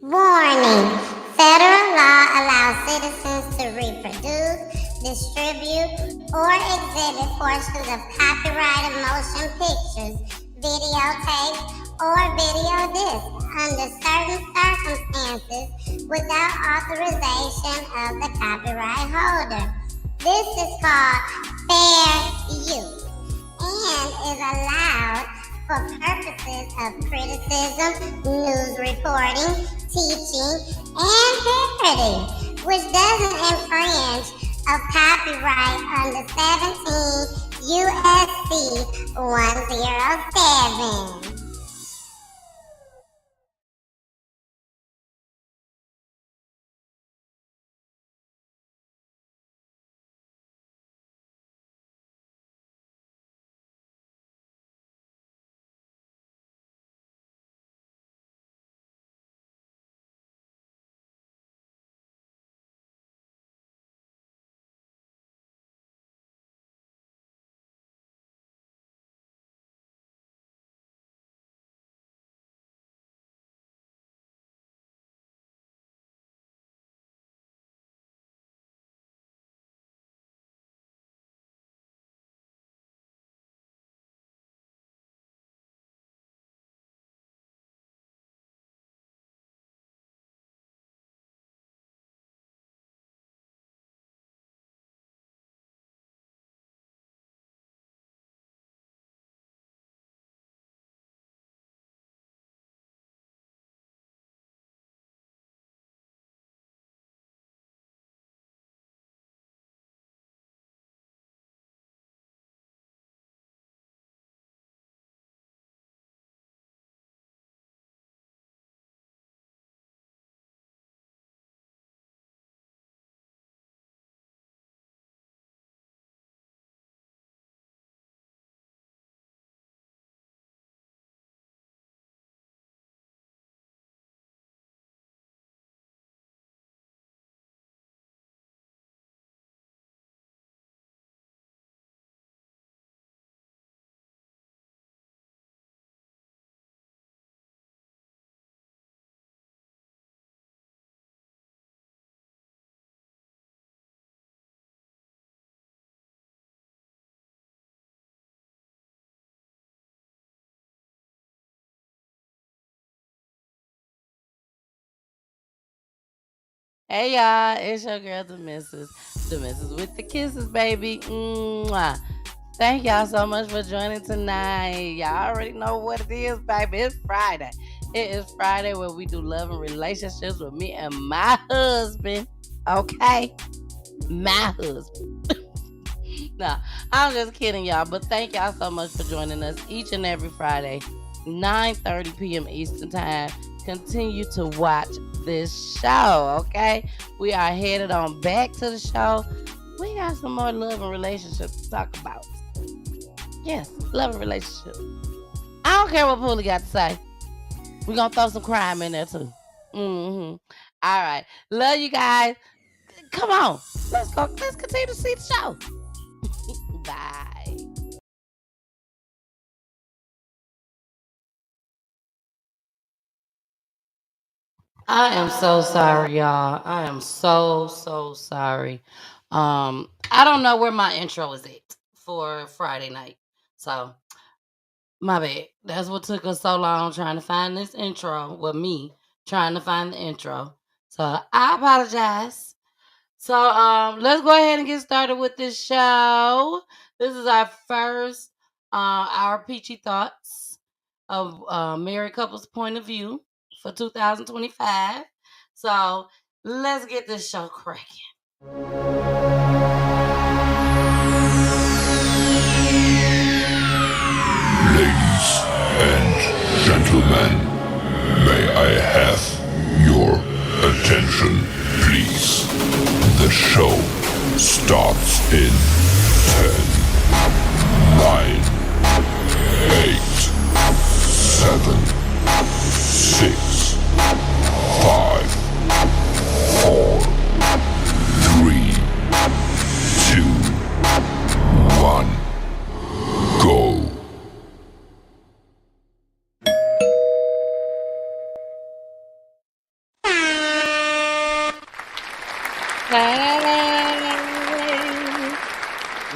Warning: federal law allows citizens to reproduce, distribute, or exhibit portions of copyrighted motion pictures, videotapes, or video discs under certain circumstances without authorization of the copyright holder. This is called fair use and is allowed for purposes of criticism, news reporting, teaching, and parody, which doesn't infringe of copyright under 17 USC 107. Hey y'all, it's your girl the missus with the kisses, baby. Mwah. Thank y'all so much for joining tonight. Y'all already know what it is, baby. It's Friday. It is Friday where we do love and relationships with me and my husband. Okay, my husband. Nah, I'm just kidding, y'all. But thank y'all so much for joining us each and every Friday, 9:30 p.m. Eastern Time. Continue to watch this show, okay? We are headed on back to the show. We got some more love and relationships to talk about. Yes, love and relationship. I don't care what Poolie got to say. We're gonna throw some crime in there too. Mm-hmm. All right. Love you guys. Come on. Let's go. Let's continue to see the show. Bye. I am so sorry, y'all. I am so sorry. I don't know where my intro is at for Friday night. So my bad. That's what took us so long trying to find this intro. With me trying to find the intro. So I apologize. So let's go ahead and get started with this show. This is our first our peachy thoughts of married couples point of view for 2025. So let's get this show cracking. Ladies and gentlemen, may I have your attention, please? The show starts in 10, 9, 8, 7, 6, 5, 4, 3, 2, 1, go.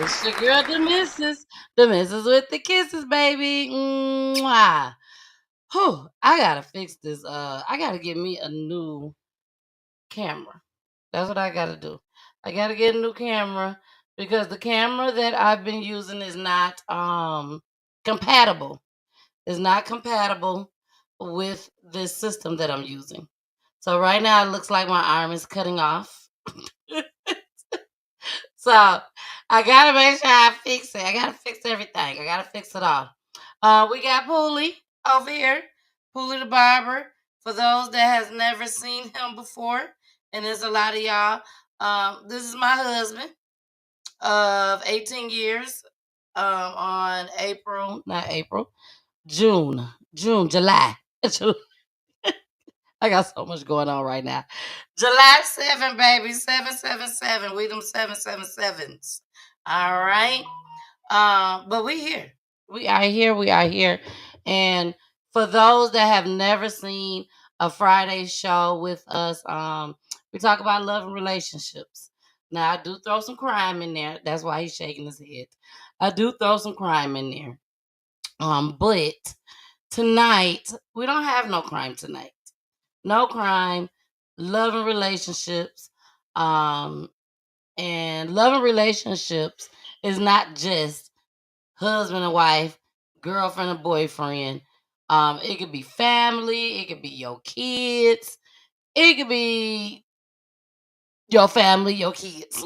It's your girl, the missus with the kisses, baby. Mwah. Whew, I gotta fix this. I gotta get me a new camera. That's what I gotta do. I gotta get a new camera because the camera that I've been using is not compatible. It's not compatible with this system that I'm using. So right now it looks like my arm is cutting off. So I gotta make sure I fix it. I gotta fix everything. I gotta fix it all. We got Poolie over here, Poolie the barber. For those that has never seen him before, and there's a lot of y'all. This is my husband of 18 years. On July. I got so much going on right now. July 7, baby. 777. We them 777s. All right. But we here. We are here. We are here. And for those that have never seen a Friday show with us, we talk about love and relationships. Now I do throw some crime in there. That's why he's shaking his head. I do throw some crime in there. But tonight we don't have no crime tonight. No crime, love and relationships. And love and relationships is not just husband and wife, girlfriend and boyfriend. It could be family, it could be your kids, it could be your family, your kids,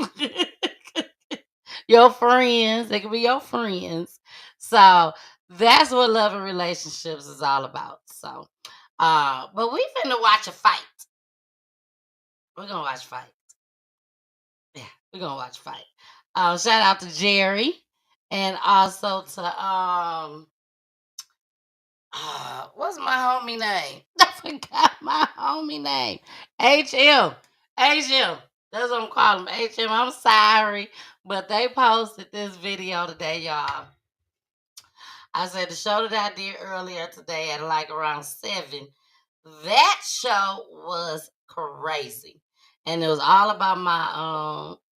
your friends. It could be your friends. So that's what love and relationships is all about. So, but we finna watch a fight. We're gonna watch a fight. Yeah, we're gonna watch a fight. Shout out to Jerry and also to what's my homie name? I forgot my homie name. HM. HM. That's what I'm calling him. HM. I'm sorry. But they posted this video today, y'all. I said the show that I did earlier today at like around 7. That show was crazy. And it was all about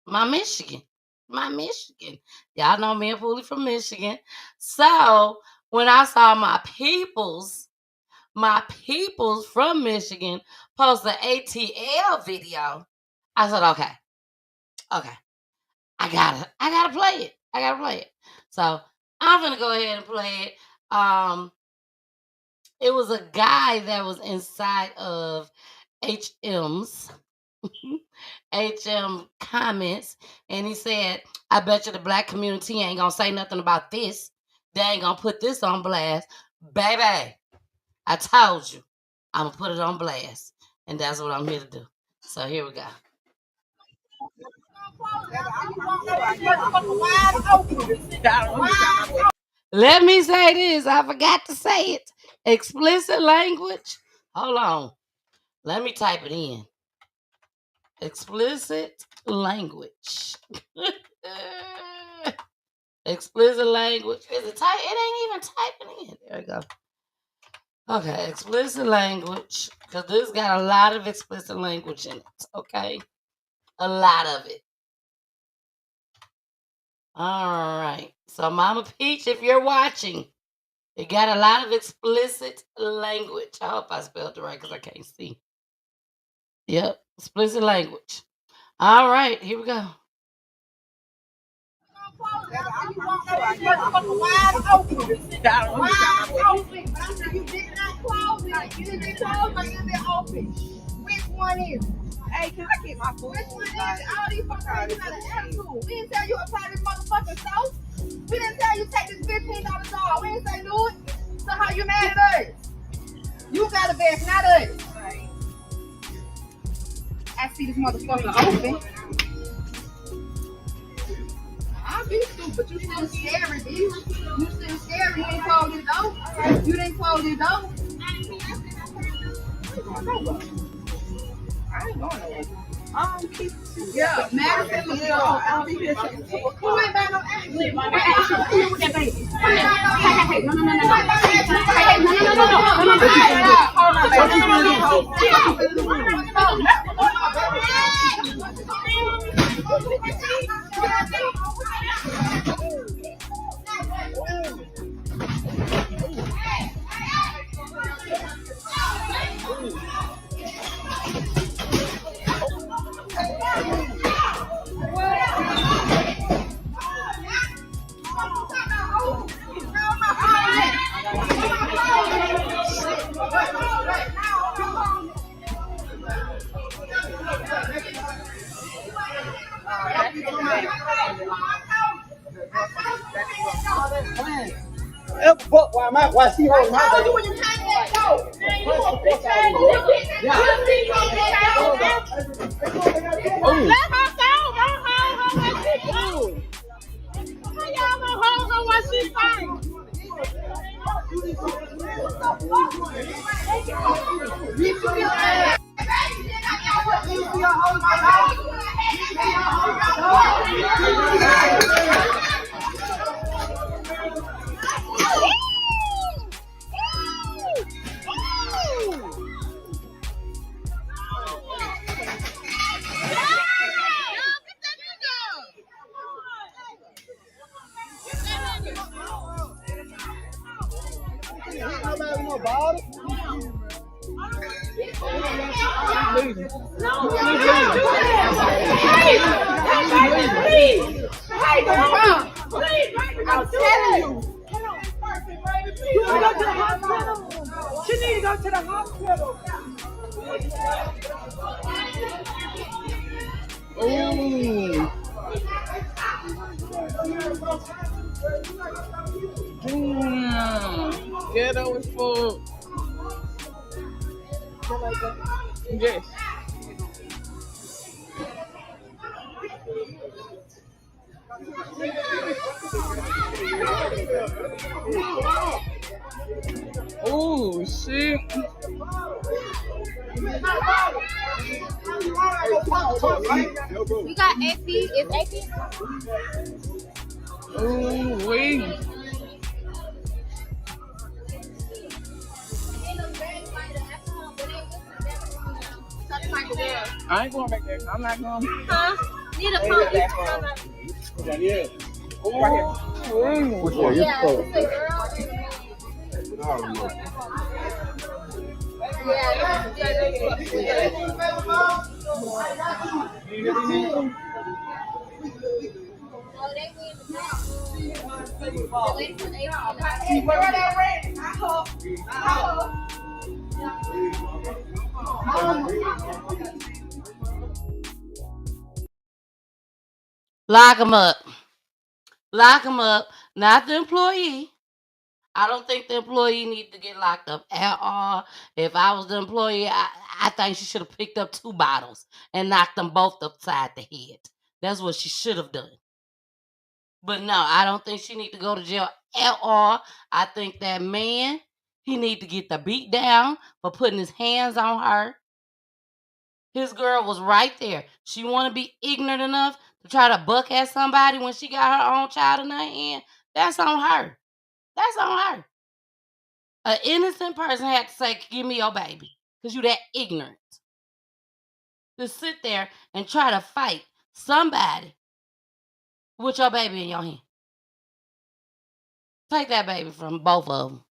my Michigan. My Michigan. Y'all know me and Poolie from Michigan. So when I saw my peoples from Michigan post the ATL video, I said, okay, I gotta play it. So I'm gonna go ahead and play it. It was a guy that was inside of HM's HM comments, and he said, I bet you the black community ain't gonna say nothing about this. They ain't gonna put this on blast. Baby, I told you I'm gonna put it on blast. And that's what I'm here to do. So here we go. Let me say this. I forgot to say it. Explicit language. Hold on. Let me type it in. Explicit language. Explicit language. Is it type? It ain't even typing in. There we go. Okay, explicit language. Because this got a lot of explicit language in it. Okay. A lot of it. All right. So Mama Peach, if you're watching, it got a lot of explicit language. I hope I spelled it right because I can't see. Yep. Explicit language. All right. Here we go. Which one is it? Hey, can I get my food? Which one is it? All these fuckers you got an attitude. We didn't tell you apply this motherfucking sauce. We didn't tell you take this $15 dog. We didn't say do it. So how you mad at us? You got a best, not us. Right. I see this motherfucker open. I'll be stupid, but you still scary, bitch. You still scary. You ain't closed your door. You didn't close your door. I ain't going nowhere. Yeah, matter of fact, I'll be here. Who ain't by no action? Who ain't by no action? Who that baby? Hey, no. Hold on, baby. Why she holding my baby? When you can't let go, you a bitch ass nigga. Let her go. Don't hold her while she fighting. How y'all gonna hold her while she fighting? I'm telling you. You want to go to the hospital? She need to go to the hospital. Damn. Ghetto is full. Yes. Oh shit. You got AP? It's AP? Oh wait. I ain't going back there. I'm not going. Huh? Need a pump. Yeah. Oh, which one? Yeah, it's a girl. Lock him up. Lock him up. Not the employee. I don't think the employee needs to get locked up at all. If I was the employee, I think she should have picked up 2 bottles and knocked them both upside the head. That's what she should have done. But no, I don't think she need to go to jail at all. I think that man, he need to get the beat down for putting his hands on her. His girl was right there. She want to be ignorant enough to try to buck at somebody when she got her own child in her hand. That's on her. That's on her. An innocent person had to say, give me your baby. Because you that ignorant. To sit there and try to fight somebody with your baby in your hand. Take that baby from both of them.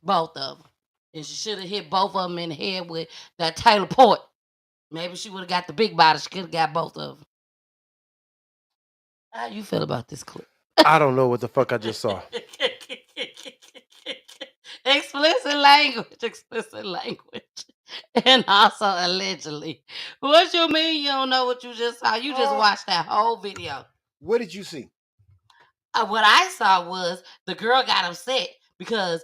Both of them. And she should have hit both of them in the head with that Taylor Port. Maybe she would have got the big bottle. She could have got both of them. How you feel about this clip? I don't know what the fuck I just saw. Explicit language. And also allegedly. What you mean you don't know what you just saw? You just watched that whole video. What did you see? What I saw was the girl got upset because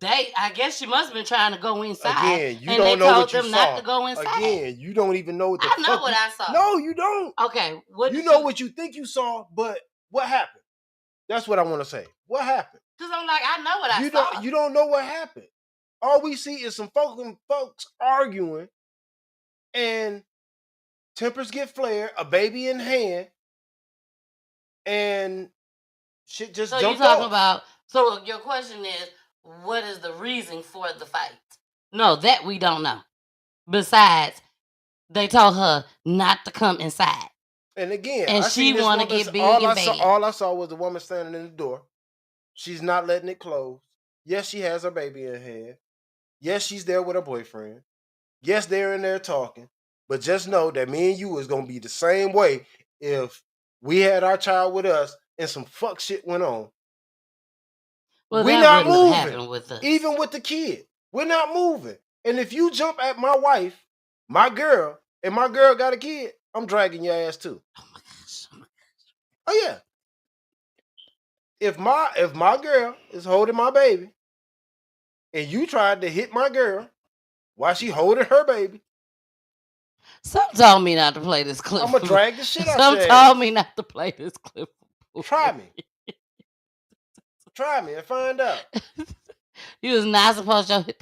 I guess she must have been trying to go inside. Again, you and don't they know told what you them saw. not to go inside. Again, you don't even know what the I know fuck what I saw. No, you don't. Okay, what You know what you think you saw, but what happened? That's what I want to say. What happened? Because I'm like, I know what I saw. You don't know what happened. All we see is some folks arguing, and tempers get flared, a baby in hand, and shit just So jumped you're talking off. about, so your question is, what is the reason for the fight? No, that we don't know. Besides, they told her not to come inside. And again, And I she seen this wanna woman. get big and bad. All I saw was the woman standing in the door. She's not letting it close. Yes, she has her baby in her hand. Yes, she's there with her boyfriend. Yes, they're in there talking. But just know that me and you is gonna be the same way if we had our child with us and some fuck shit went on. Well, we're that not wouldn't have moving. happened with us. Even with the kid. We're not moving. And if you jump at my wife, my girl, and my girl got a kid, I'm dragging your ass too. Oh my gosh. Oh yeah. If my girl is holding my baby and you tried to hit my girl while she holding her baby, some told me not to play this clip. I'm gonna drag the shit out Some your told ass. me not to play this clip. Try me. Try me and find out. You was not supposed to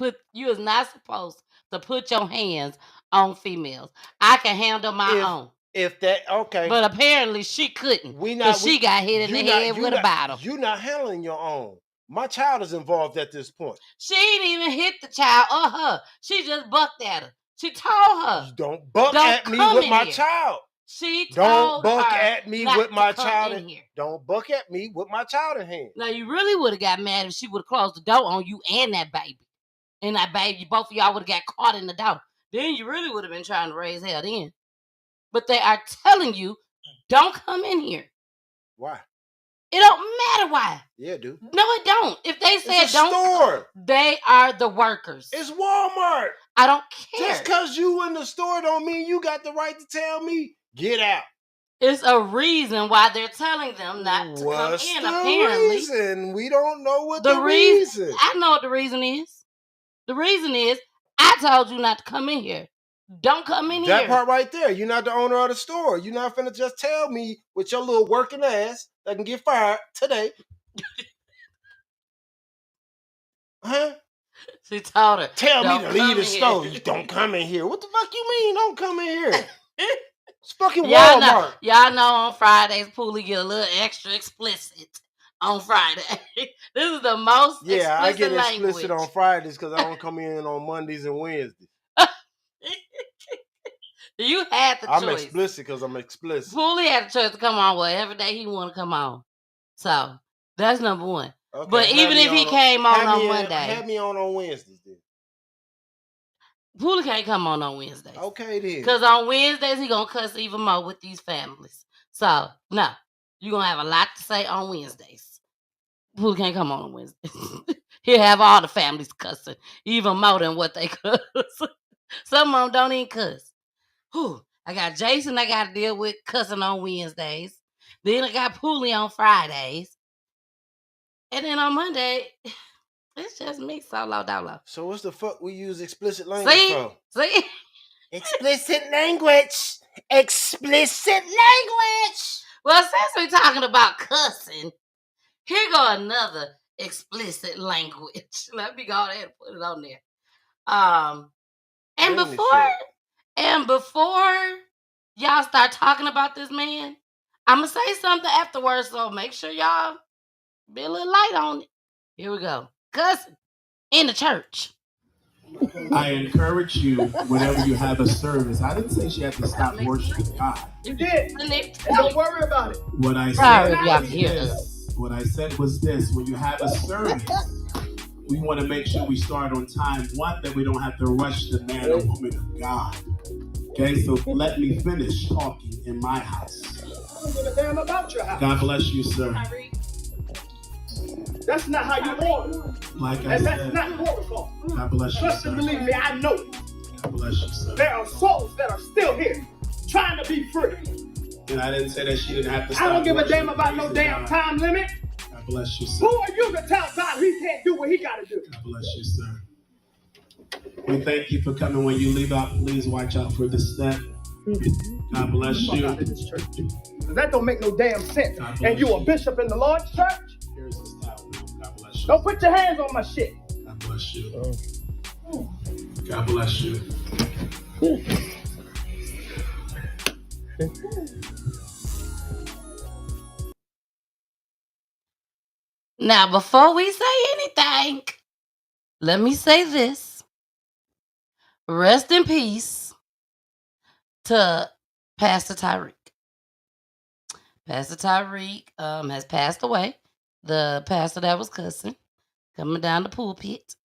put your hands on females. I can handle my own. If that okay. But apparently she couldn't. Because she got hit in the head with a bottle. You're not handling your own. My child is involved at this point. She ain't even hit the child or her. She just bucked at her. She told her. You don't buck at me with my child. She don't told buck her at me not with my to come child in here. Don't buck at me with my child in hand. Now you really would have got mad if she would have closed the door on you and that baby. And that baby, both of y'all would have got caught in the door. Then you really would have been trying to raise hell then. But they are telling you, don't come in here. Why? It don't matter why. Yeah, dude. No, it don't. If they said it's a don't, store. They are the workers. It's Walmart. I don't care. Just because you in the store don't mean you got the right to tell me, get out. It's a reason why they're telling them not to come in, apparently. Reason? We don't know what the reason. I know what the reason is. The reason is, I told you not to come in here. Don't come in here. That part right there. You're not the owner of the store. You're not finna just tell me with your little working ass that can get fired today. Huh? She told her. Tell me to leave the store. You don't come in here. What the fuck you mean don't come in here? It's fucking Walmart. Y'all know on Fridays, Poolie get a little extra explicit on Friday. This is the most explicit I get explicit language. on Fridays because I don't come in on Mondays and Wednesdays. You had the choice. I'm explicit because I'm explicit. Poolie had the choice to come on whatever day he want to come on. So, that's number one. Okay, but even if he came on Monday. Have me on Wednesdays then. Poolie can't come on Wednesdays. Okay then. Because on Wednesdays, he going to cuss even more with these families. So, no. You're going to have a lot to say on Wednesdays. Poolie can't come on Wednesdays. He'll have all the families cussing. Even more than what they cuss. Some of them don't even cuss. Whew. I got Jason I got to deal with cussing on Wednesdays. Then I got Poolie on Fridays. And then on Monday, it's just me solo dolo. So what's the fuck we use explicit language for? See? Explicit language. Explicit language. Well, since we're talking about cussing, here go another explicit language. Let me go ahead and put it on there. And before y'all start talking about this man, I'm gonna say something afterwards, so make sure y'all be a little light on it. Here we go. Cussing in the church. I encourage you, whenever you have a service, I didn't say she had to stop worshiping God. You did. Don't worry about it. What I said was this: when you have a service, we want to make sure we start on time. One, that we don't have to rush the man or woman of God. Okay, so let me finish talking in my house. I don't give a damn about your house. God bless you, sir. That's not how you order. Like I said, that's not protocol. God bless you, Trust sir. and believe me, I know it. God bless you, sir. There are souls that are still here, trying to be free. And I didn't say that she didn't have to stop. I don't give a damn about no damn time limit. God bless you, sir. Who are you to tell God he can't do what he got to do? God bless you, sir. We thank you for coming. When you leave out, please watch out for the step. God bless you. That don't make no damn sense. And you a bishop in the Lord's church? Here's the style. God bless you. Don't put your hands on my shit. God bless you. God bless you. Now, before we say anything, let me say this. Rest in peace to Pastor Tyreek. Pastor Tyreek has passed away. The pastor that was cussing, coming down the pulpit.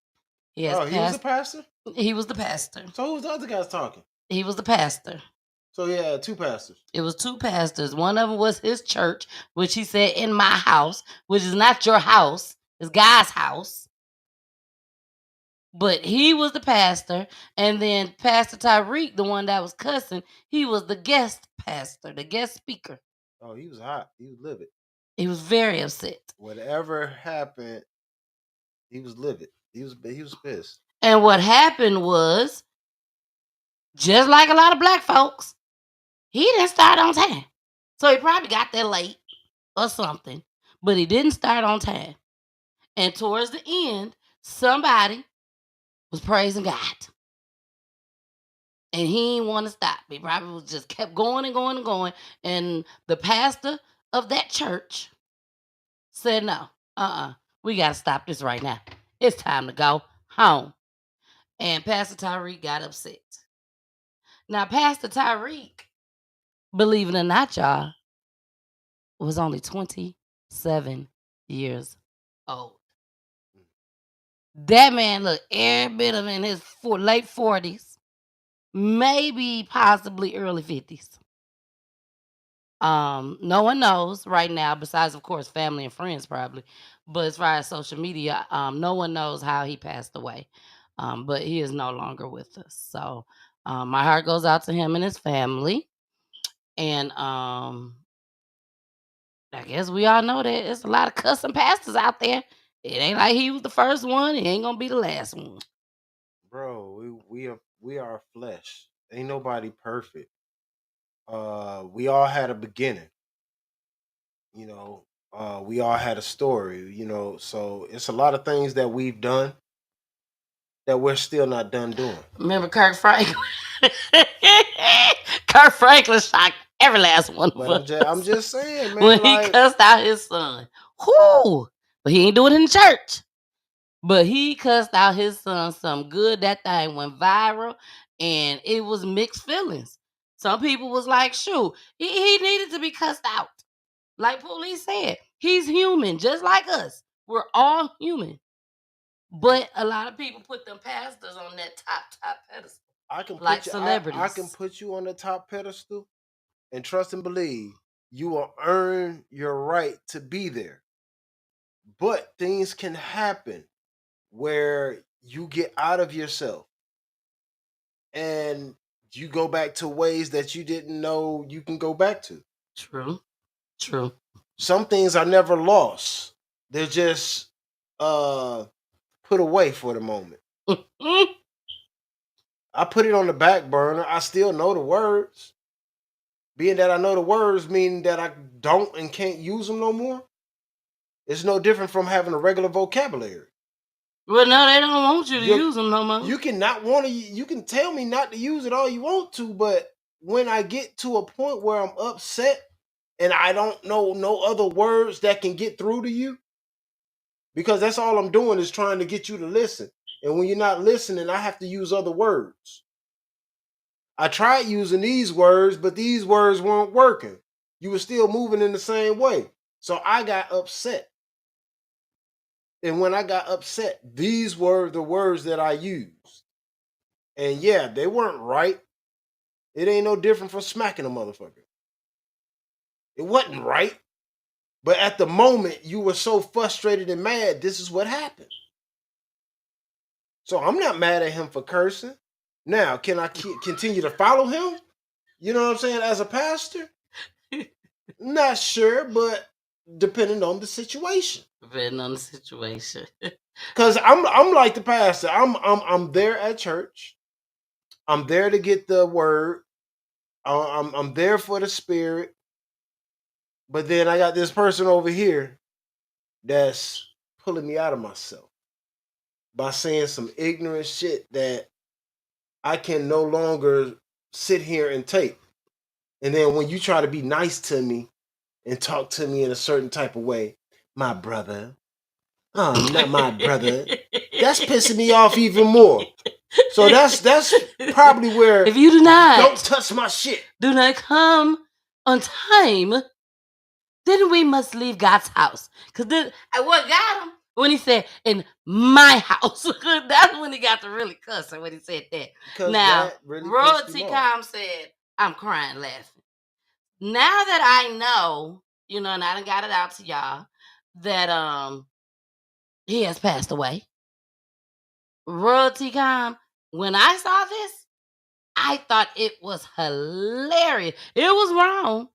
He was a pastor? He was the pastor. So who was the other guys talking? He was the pastor. So he had 2 pastors. It was 2 pastors. One of them was his church, which he said in my house, which is not your house. It's God's house. But he was the pastor. And then Pastor Tyreek, the one that was cussing, he was the guest pastor, the guest speaker. Oh, he was hot. He was livid. He was very upset. Whatever happened, he was livid. He was pissed. And what happened was, just like a lot of black folks, he didn't start on time. So he probably got there late or something, but he didn't start on time. And towards the end, somebody was praising God. And he didn't want to stop. He probably was just kept going and going and going. And the pastor of that church said, no, we got to stop this right now. It's time to go home. And Pastor Tyreek got upset. Now, Pastor Tyreek, believe it or not, y'all, was only 27 years old. That man looked every bit of in his late 40s, maybe possibly early 50s. No one knows right now, besides, of course, family and friends probably. But as far as social media, no one knows how he passed away. But he is no longer with us. So my heart goes out to him and his family. And I guess we all know that there's a lot of cussing pastors out there. It ain't like he was the first one. It ain't gonna be the last one. Bro, we are flesh. Ain't nobody perfect. We all had a beginning. You know, we all had a story, you know, so it's a lot of things that we've done that we're still not done doing. Remember Kirk Franklin? Kirk Franklin shocked every last one of us. But I'm just saying, man. When he cussed out his son. Whoo! But he ain't do it in the church. But he cussed out his son some good. That thing went viral. And it was mixed feelings. Some people was like, shoot, he needed to be cussed out. Like Police said, he's human, just like us. We're all human. But a lot of people put them pastors on that top pedestal. Like celebrities. I can put you on the top pedestal and trust and believe you will earn your right to be there. But things can happen where you get out of yourself and you go back to ways that you didn't know you can go back to. True. Some things are never lost. They're just put away for the moment. I put it on the back burner. I still know the words. Being that I know the words mean that I don't and can't use them no more. It's no different from having a regular vocabulary. Well, no, they don't want you to use them no more. You can tell me not to use it all you want to, but when I get to a point where I'm upset and I don't know no other words that can get through to you, because that's all I'm doing is trying to get you to listen. And when you're not listening, I have to use other words. I tried using these words, but these words weren't working. You were still moving in the same way. So I got upset. And when I got upset, these were the words that I used. And yeah, they weren't right. It ain't no different from smacking a motherfucker. It wasn't right. But at the moment, you were so frustrated and mad, this is what happened. So I'm not mad at him for cursing. Now, can I continue to follow him? You know what I'm saying? As a pastor? Not sure, but depending on the situation. Depending on the situation. Because I'm like the pastor. I'm there at church. I'm there to get the word. I'm there for the spirit. But then I got this person over here that's pulling me out of myself by saying some ignorant shit that I can no longer sit here and take. And then when you try to be nice to me and talk to me in a certain type of way, my brother, oh, not my brother, that's pissing me off even more. So that's probably where, if you do not, don't touch my shit. Do not come on time. then we must leave God's house. Because what got him when he said, in my house. That's when he got to really cussing when he said that. Because Now, that really Royalty pissed him off. Com said, I'm crying laughing. Now that I know, and I done got it out to y'all, that he has passed away. Royalty Com, when I saw this, I thought it was hilarious. It was wrong,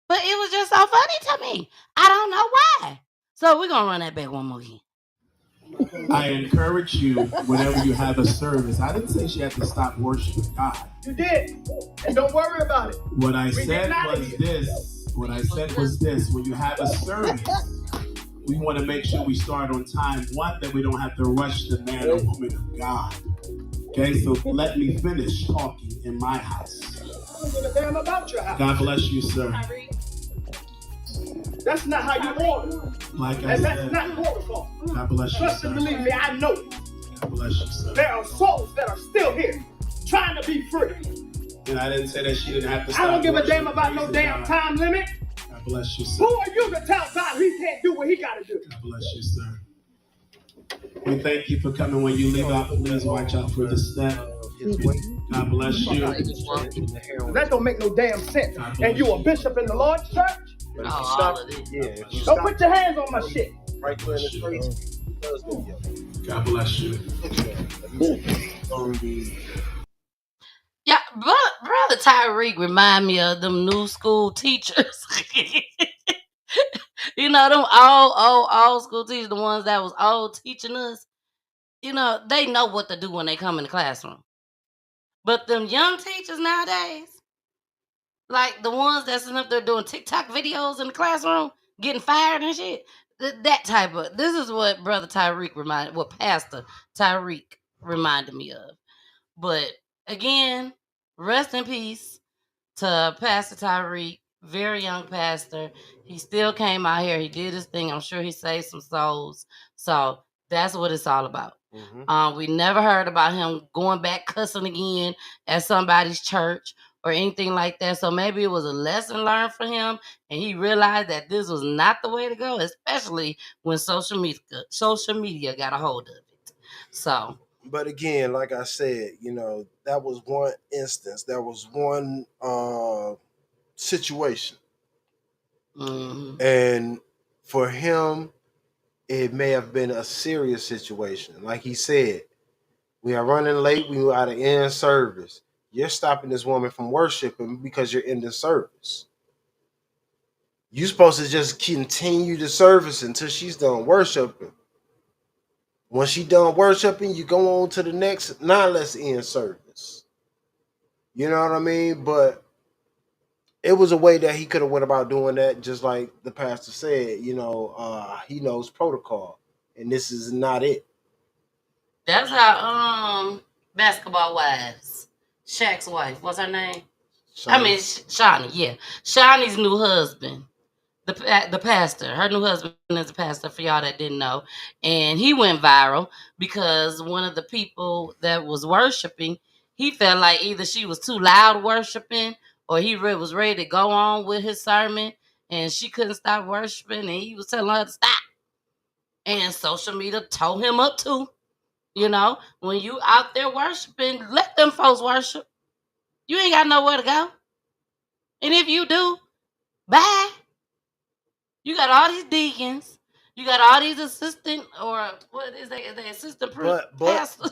but it was just so funny to me. I don't know why. So we're going to run that back one more again. I encourage you, whenever you have a service, I didn't say she had to stop worshiping God. You did. And don't worry about it. What I said was this. When you have a service, we want to make sure we start on time. One, that we don't have to rush the man or woman of God. Okay, so let me finish talking in my house. I don't give a damn about your house. God bless you, sir. That's not how you order. Like I And said, that's not protocol. God bless you, Trust sir. and believe me, I know. God bless you, sir. There are souls that are still here trying to be free. And I didn't say that she didn't have to stop. I don't give a worshiping. damn about no damn time limit. God bless you, sir. Who are you to tell God he can't do what he got to do? God bless you, sir. We thank you for coming. When you leave out, please watch out for the step. God bless you. That don't make no damn sense. And you a bishop in the Lord's church? But if you stop, if you Don't stop put your hands on my shit. right there in his face, he does go yellow. God bless you. Yeah, Brother Tyreek remind me of them new school teachers. Them old school teachers, the ones that was old teaching us. They know what to do when they come in the classroom. But them young teachers nowadays, like the ones that's sitting up there doing TikTok videos in the classroom, getting fired and shit. That type of. This is what Pastor Tyreek reminded me of. But again, rest in peace to Pastor Tyreek, very young pastor. He still came out here. He did his thing. I'm sure he saved some souls. So that's what it's all about. Mm-hmm. We never heard about him going back cussing again at somebody's church or anything like that. So maybe it was a lesson learned for him, and he realized that this was not the way to go, especially when social media got a hold of it. So. But again, like I said, that was one instance. That was one situation. Mm-hmm. And for him, it may have been a serious situation. Like he said, we are running late. We are to end service. You're stopping this woman from worshiping because you're in the service. You're supposed to just continue the service until she's done worshiping. When she done worshiping, you go on to the next. Now let's end service. You know what I mean? But it was a way that he could have went about doing that, just like the pastor said. He knows protocol, and this is not it. That's how Basketball Wives, Shaq's wife, what's her name? Shawnee. Yeah, Shawnee's new husband, the pastor. Her new husband is a pastor, for y'all that didn't know, and he went viral because one of the people that was worshiping, he felt like either she was too loud worshiping, or he was ready to go on with his sermon, and she couldn't stop worshiping, and he was telling her to stop. And social media tore him up too. When you out there worshiping, let them folks worship. You ain't got nowhere to go. And if you do, bye. You got all these deacons. You got all these assistant, or what is they assistant pastors.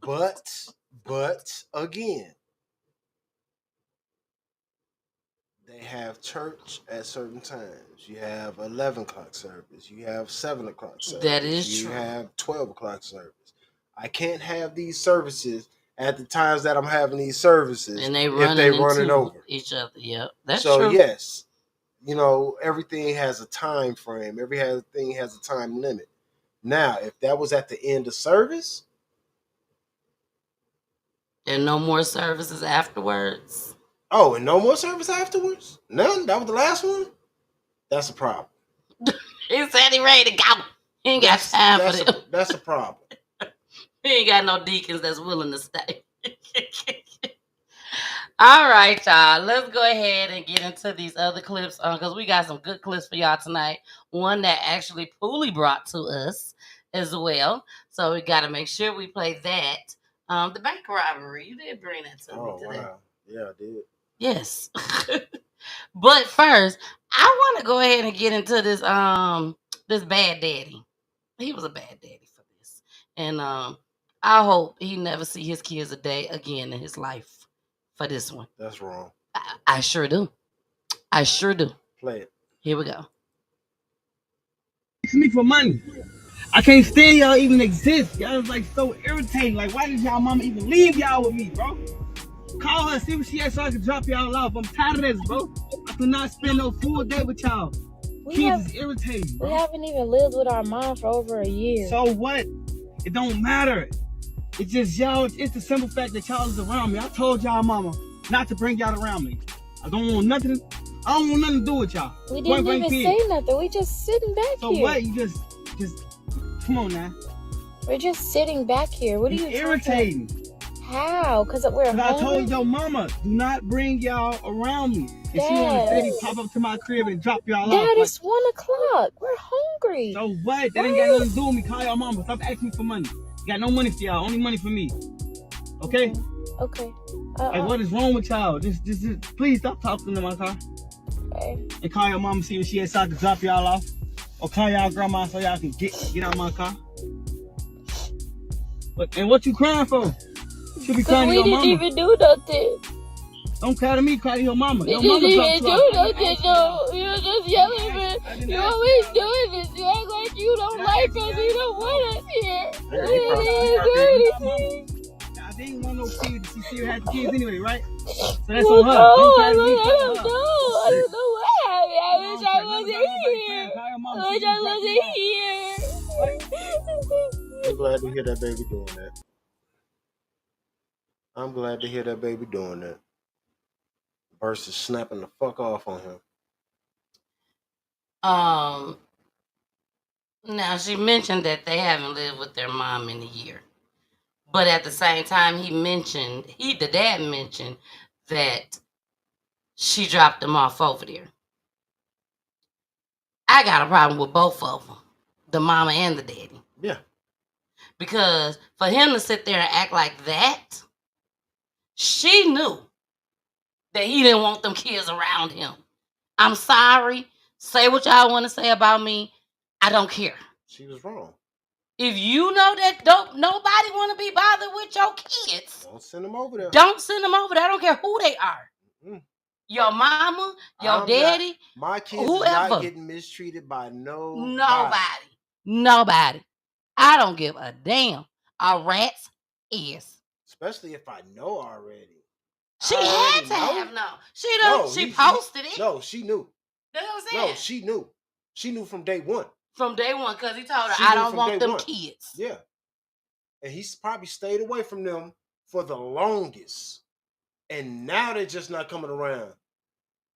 But again, they have church at certain times. You have 11 o'clock service. You have 7 o'clock service. That is true. You have 12 o'clock service. I can't have these services at the times that I'm having these services and they running over each other. Yep, that's so true. Yes, everything has a time frame. Everything has a time limit. Now, if that was at the end of service, and no more services afterwards. Oh, and no more service afterwards? None? That was the last one? That's a problem. He said he ready to go. He ain't got time for them. That's a problem. He ain't got no deacons that's willing to stay. All right, y'all. Let's go ahead and get into these other clips because we got some good clips for y'all tonight. One that actually Pooley brought to us as well. So we got to make sure we play that. The bank robbery. You did bring that to me today. Wow. Yeah, I did. Yes. But first, I want to go ahead and get into this this bad daddy. He was a bad daddy for this. And I hope he never see his kids a day again in his life for this one. That's wrong. I sure do. I sure do. Play it. Here we go. Ask me for money. I can't stand y'all even exist. Y'all is like so irritating. Like, why did y'all mama even leave y'all with me, bro? Call her, see what she has so I can drop y'all off. I'm tired of this, bro. I could not spend no full day with y'all. Kids is irritating, bro. We haven't even lived with our mom for over a year. So what? It don't matter. It's just y'all, it's the simple fact that y'all is around me. I told y'all mama not to bring y'all around me. I don't want nothing to do with y'all. We didn't even say nothing. We just sitting back here. So what? You just, come on now. We're just sitting back here. What are you irritating? How? Because we're home? I told your mama, do not bring y'all around me. And she want to steady pop up to my crib and drop y'all off. Dad, it's 1 o'clock. We're hungry. So what? That ain't got nothing to do with me. Call your mama. Stop asking me for money. Got no money for y'all. Only money for me. Okay? Okay. Like, what is wrong with y'all? Just, please stop talking to my car. Okay. And call your mama, see what she has so I can drop y'all off. Or call y'all grandma so y'all can get out of my car. And what you crying for? You should be crying to your mama. We didn't even do nothing. Don't cry to me, cry to your mama. We Your didn't mama even do nothing, though. You were just yelling at me. You always doing this. You act like you don't like us. You don't want us here. We didn't do anything. I didn't want no kids. She still had the kids anyway, right? So that's on her. Don't cry to me. I don't know what happened. I wish I wasn't here. I wish I wasn't here. I'm glad to hear that baby doing that. I'm glad to hear that baby doing that. Versus snapping the fuck off on him. Now she mentioned that they haven't lived with their mom in a year. But at the same time, the dad mentioned that she dropped them off over there. I got a problem with both of them, the mama and the daddy. Yeah. Because for him to sit there and act like that, she knew that he didn't want them kids around him. I'm sorry. Say what y'all want to say about me. I don't care. She was wrong. If you know that nobody want to be bothered with your kids, don't send them over there. Don't send them over there. I don't care who they are. Mm-hmm. Your mama, your daddy, my kids whoever. Not getting mistreated by nobody. I don't give a damn. A rat's is. Especially if I know already. She had to have known. She posted it. No, she knew. That's what I'm saying. No, she knew. She knew from day one. From day one, because he told her, I don't want them kids. Yeah. And he's probably stayed away from them for the longest. And now they're just not coming around.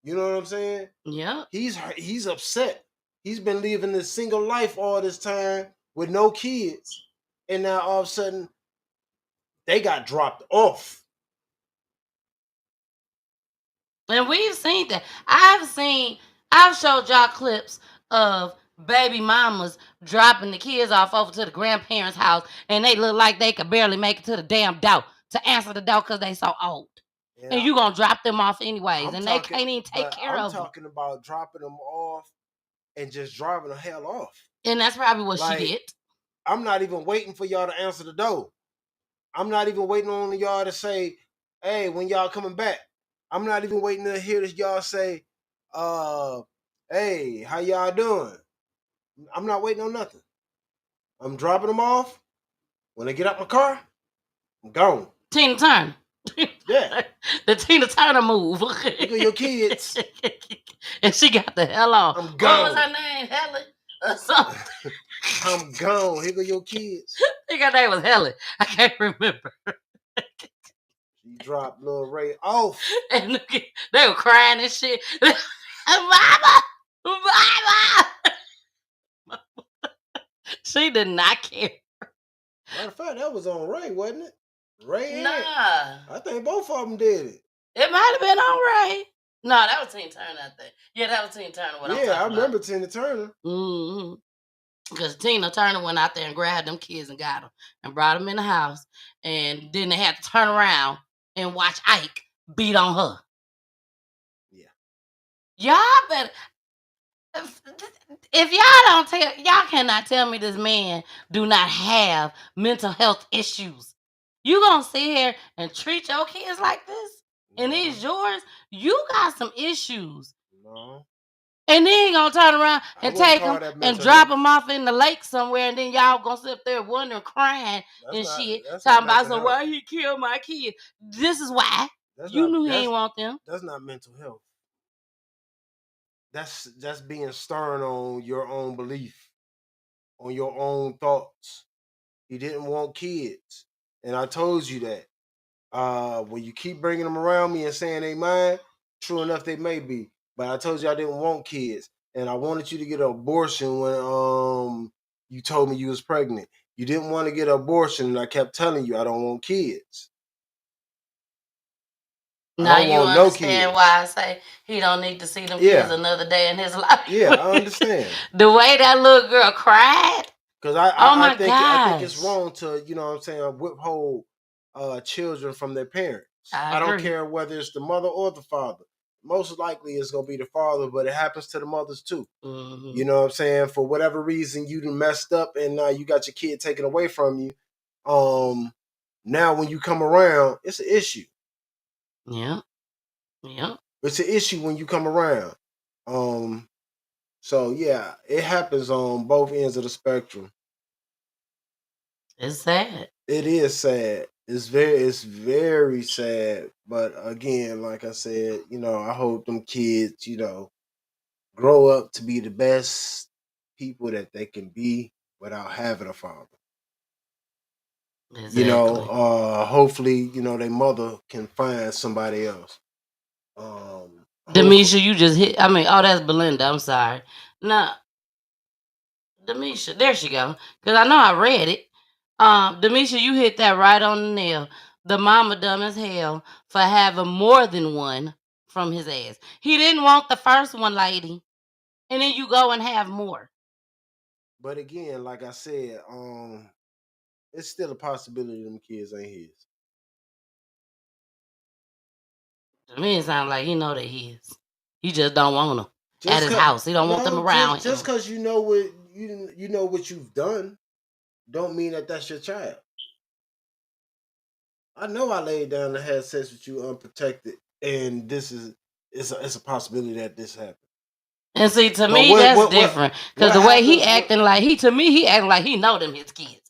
You know what I'm saying? Yeah. He's upset. He's been living this single life all this time with no kids. And now all of a sudden, they got dropped off. And we've seen that. I've showed y'all clips of baby mamas dropping the kids off over to the grandparents' house, and they look like they could barely make it to the damn door to answer the door because they so old. Yeah. And you gonna drop them off anyways, they can't even take care of them. I'm talking about dropping them off and just driving the hell off. And that's probably what she did. I'm not even waiting for y'all to answer the door. I'm not even waiting on y'all to say, hey, when y'all coming back. I'm not even waiting to hear y'all say, hey, how y'all doing? I'm not waiting on nothing. I'm dropping them off. When they get out my car, I'm gone. Tina Turner. Yeah. The Tina Turner move. Look at your kids. And she got the hell on. I'm gone. What was her name? Helen? Or something. I'm gone. Here go your kids. I think her name was Helen. I can't remember. She dropped Lil Ray off. And they were crying and shit. Mama! She did not care. Matter of fact, that was on Ray, wasn't it? Ray. Nah. I think both of them did it. It might have been all right. No, that was Tina Turner, I think. Yeah, that was Tina Turner. What I'm talking I remember about. Tina Turner. Mm-hmm. Because Tina Turner went out there and grabbed them kids and got them and brought them in the house. And then they had to turn around and watch Ike beat on her. Yeah. Y'all better... If y'all don't tell... Y'all cannot tell me this man do not have mental health issues. You gonna sit here and treat your kids like this? No. And these yours? You got some issues. No. And then he gonna turn around and take them and drop them off in the lake somewhere, and then y'all gonna sit there wondering, crying and shit, talking about some why he killed my kid. This is why you knew he ain't want them. That's not mental health. That's being stern on your own belief, on your own thoughts. He didn't want kids, and I told you that. When you keep bringing them around me and saying they mine, true enough they may be. But I told you I didn't want kids, and I wanted you to get an abortion when you told me you was pregnant. You didn't want to get an abortion, and I kept telling you I don't want kids. Now you understand why I say he don't need to see them kids another day in his life. Yeah, I understand. The way that little girl cried. Because I think it's wrong to, you know what I'm saying, withhold children from their parents. I don't care whether it's the mother or the father. Most likely it's going to be the father, but it happens to the mothers too. Mm-hmm. You know what I'm saying? For whatever reason, you done messed up and you got your kid taken away from you. Now when you come around, it's an issue. Yeah. Yeah. It's an issue when you come around. So yeah, it happens on both ends of the spectrum. It's sad. It is sad. It's very sad. But again, like I said, I hope them kids, grow up to be the best people that they can be without having a father. Exactly. Hopefully, their mother can find somebody else. Demisha, you just hit. That's Belinda. I'm sorry. No, Demisha, there she go. Because I know I read it. Demisha, you hit that right on the nail. The mama dumb as hell for having more than one from his ass. He didn't want the first one, lady. And then you go and have more. But again, like I said, it's still a possibility them kids ain't his. To me, it sounds like he know that he is. He just don't want them at his house. He don't want them around. Just because you know what you've done, don't mean that that's your child. I know I laid down and had sex with you unprotected, and it's a possibility that this happened. And see, to me, that's different. Because the way he acting like he acting like he know them his kids.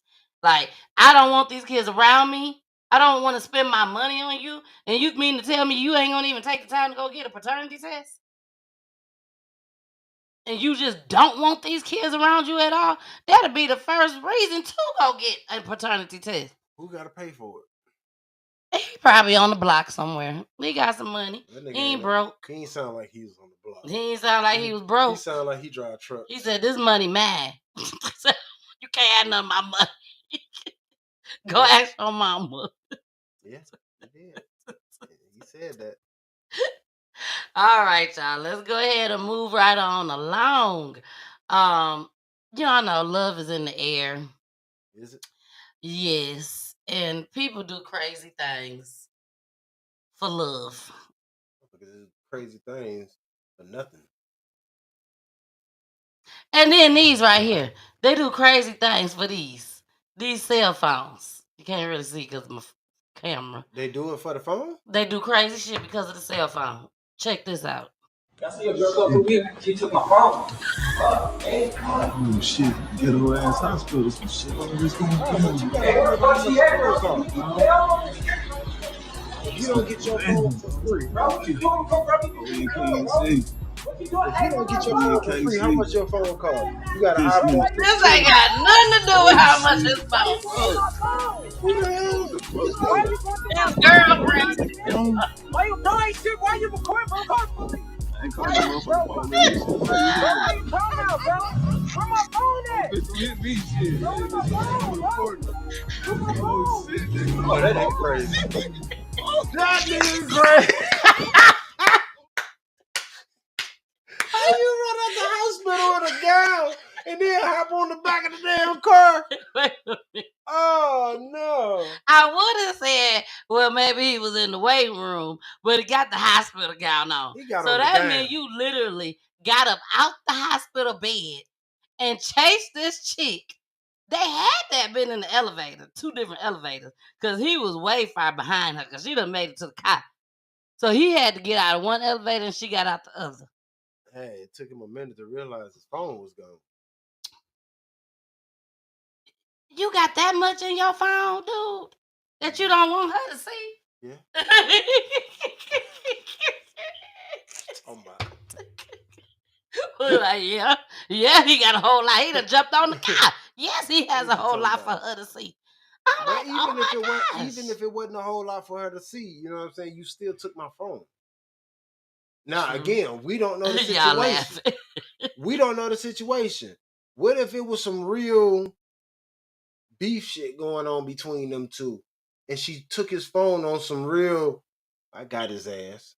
Like, I don't want these kids around me. I don't want to spend my money on you. And you mean to tell me you ain't gonna even take the time to go get a paternity test? And you just don't want these kids around you at all? That'll be the first reason to go get a paternity test. Who gotta pay for it? He probably on the block somewhere. He got some money. He ain't broke. He ain't sound like he was on the block. He ain't sound like he was broke. He sound like he drive trucks. He said, "This money mine. You can't have none of my money. Go ask your mama." Yes, he did. He said that. All right, y'all. Let's go ahead and move right on along. I know love is in the air. Is it? Yes. And people do crazy things for love. Crazy things for nothing. And then these right here, they do crazy things for these cell phones. You can't really see because of my camera. They do it for the phone? They do crazy shit because of the cell phone. Check this out. I see a girl up for me. She took my phone. Oh shit! Ghetto ass hospital. Some shit. Hey, where the fuck she at, bro? You don't get your phone for free. Bro, what you doing, bro? You can't see. If you don't get your phone for free, how much your phone cost? You got an iPhone. This ain't got nothing to do with how much this phone costs. Who the hell is His girlfriend. Why you doing shit? Why you recording, bro? I ain't calling my phone. What are you talking about, bro? Where my phone at? Bitch, don't hit me, shit. Where my phone, bro? Oh, shit. Oh, that ain't crazy. That nigga crazy. How you run out the hospital in a gown and then hop on the back of the damn car? Wait a minute. Oh no! I would have said, well, maybe he was in the waiting room, but he got the hospital gown on. He got so on the that gown. meant you literally got up out the hospital bed and chased this chick. They had that been in the elevator, 2 different elevators, because he was way far behind her because she done made it to the car. So he had to get out of one elevator and she got out the other. Hey, it took him a minute to realize his phone was gone. You got that much in your phone, dude, that you don't want her to see? Yeah. Oh my. We're like, yeah, he got a whole lot. He done jumped on the car. Yes, he has a whole lot for her to see. But even if it wasn't a whole lot for her to see, you know what I'm saying? You still took my phone. Now again, we don't know the situation. We don't know the situation. What if it was some real beef shit going on between them two, and she took his phone on some real? I got his ass.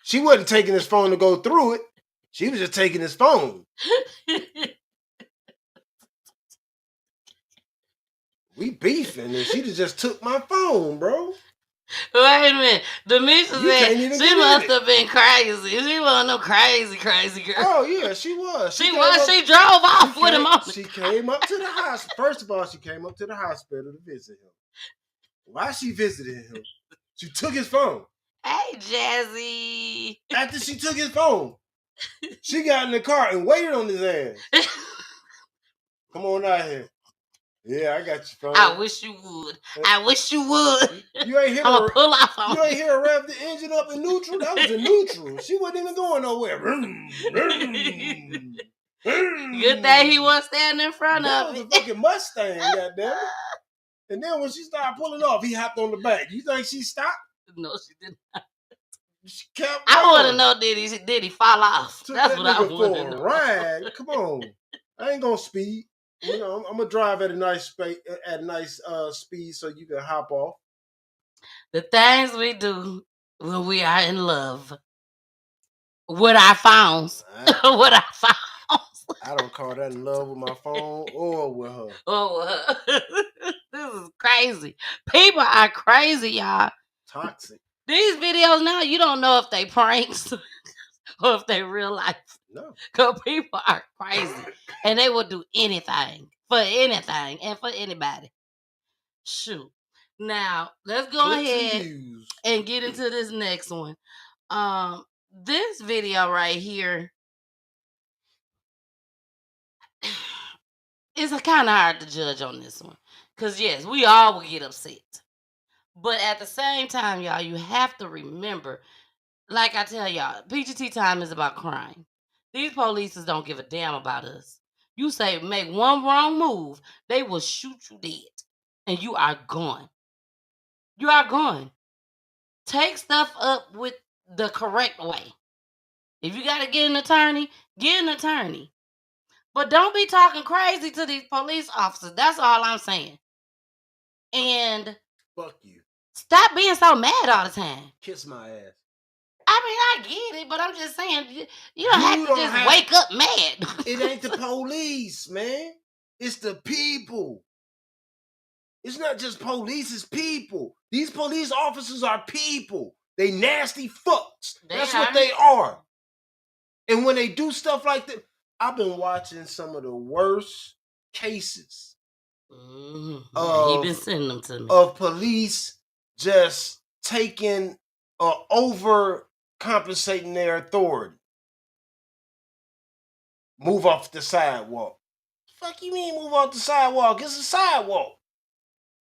She wasn't taking his phone to go through it. She was just taking his phone. We beefing, and she just took my phone, bro. Wait a minute. Demisha said she must have been crazy. She wasn't no crazy girl. Oh, yeah, she was. She drove off with him on the She came up to the hospital. First of all, she came up to the hospital to visit him. While she visited him, she took his phone. Hey, Jazzy. After she took his phone, she got in the car and waited on his ass. Come on out here. Yeah, I got your phone. I wish you would. You ain't hear her pull off on you. Ain't hear her rev the engine up in neutral? That was in neutral. She wasn't even going nowhere. Good thing he wasn't standing in front of it. That was a fucking Mustang, goddammit. And then when she started pulling off, he hopped on the back. You think she stopped? No, she did not. She kept I want to know, did he fall off? Took That's that what I nigga want to for know. a ride. Come on. I ain't gonna speed. You know, I'm gonna drive at a nice speed so you can hop off. The things we do when we are in love with our phones. With our phones. I don't call that in love with my phone or with her. Oh, this is crazy. People are crazy, y'all. Toxic. These videos now, you don't know if they pranks or if they real life. No. Because people are crazy. And they will do anything for anything and for anybody. Shoot. Now, let's go ahead and get into this next one. This video right here is kind of hard to judge on this one. Because, yes, we all will get upset. But at the same time, y'all, you have to remember, like I tell y'all, PGT time is about crime. These police don't give a damn about us. You say make one wrong move, they will shoot you dead. And you are gone. You are gone. Take stuff up with the correct way. If you got to get an attorney, get an attorney. But don't be talking crazy to these police officers. That's all I'm saying. And fuck you. Stop being so mad all the time. Kiss my ass. I mean, I get it, but I'm just saying, you don't have to just wake up mad. It ain't the police, man. It's the people. It's not just police, it's people. These police officers are people. They nasty fucks. That's what they are. And when they do stuff like that, I've been watching some of the worst cases he been sending them to me. Of police just taking or overcompensating their authority. Move off the sidewalk. Fuck you mean move off the sidewalk? It's a sidewalk.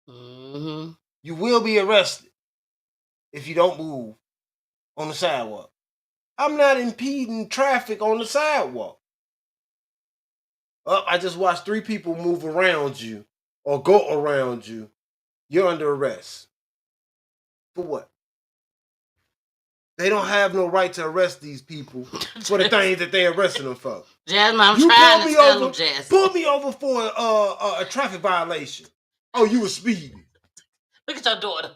You will be arrested if you don't move on the sidewalk. I'm not impeding traffic on the sidewalk. I just watched 3 people move around you or go around you. You're under arrest. For what? They don't have no right to arrest these people for the things that they arresting them for. Jasmine, I'm trying to tell them, Jasmine. Pull me over for a traffic violation. Oh, you were speeding. Look at your daughter.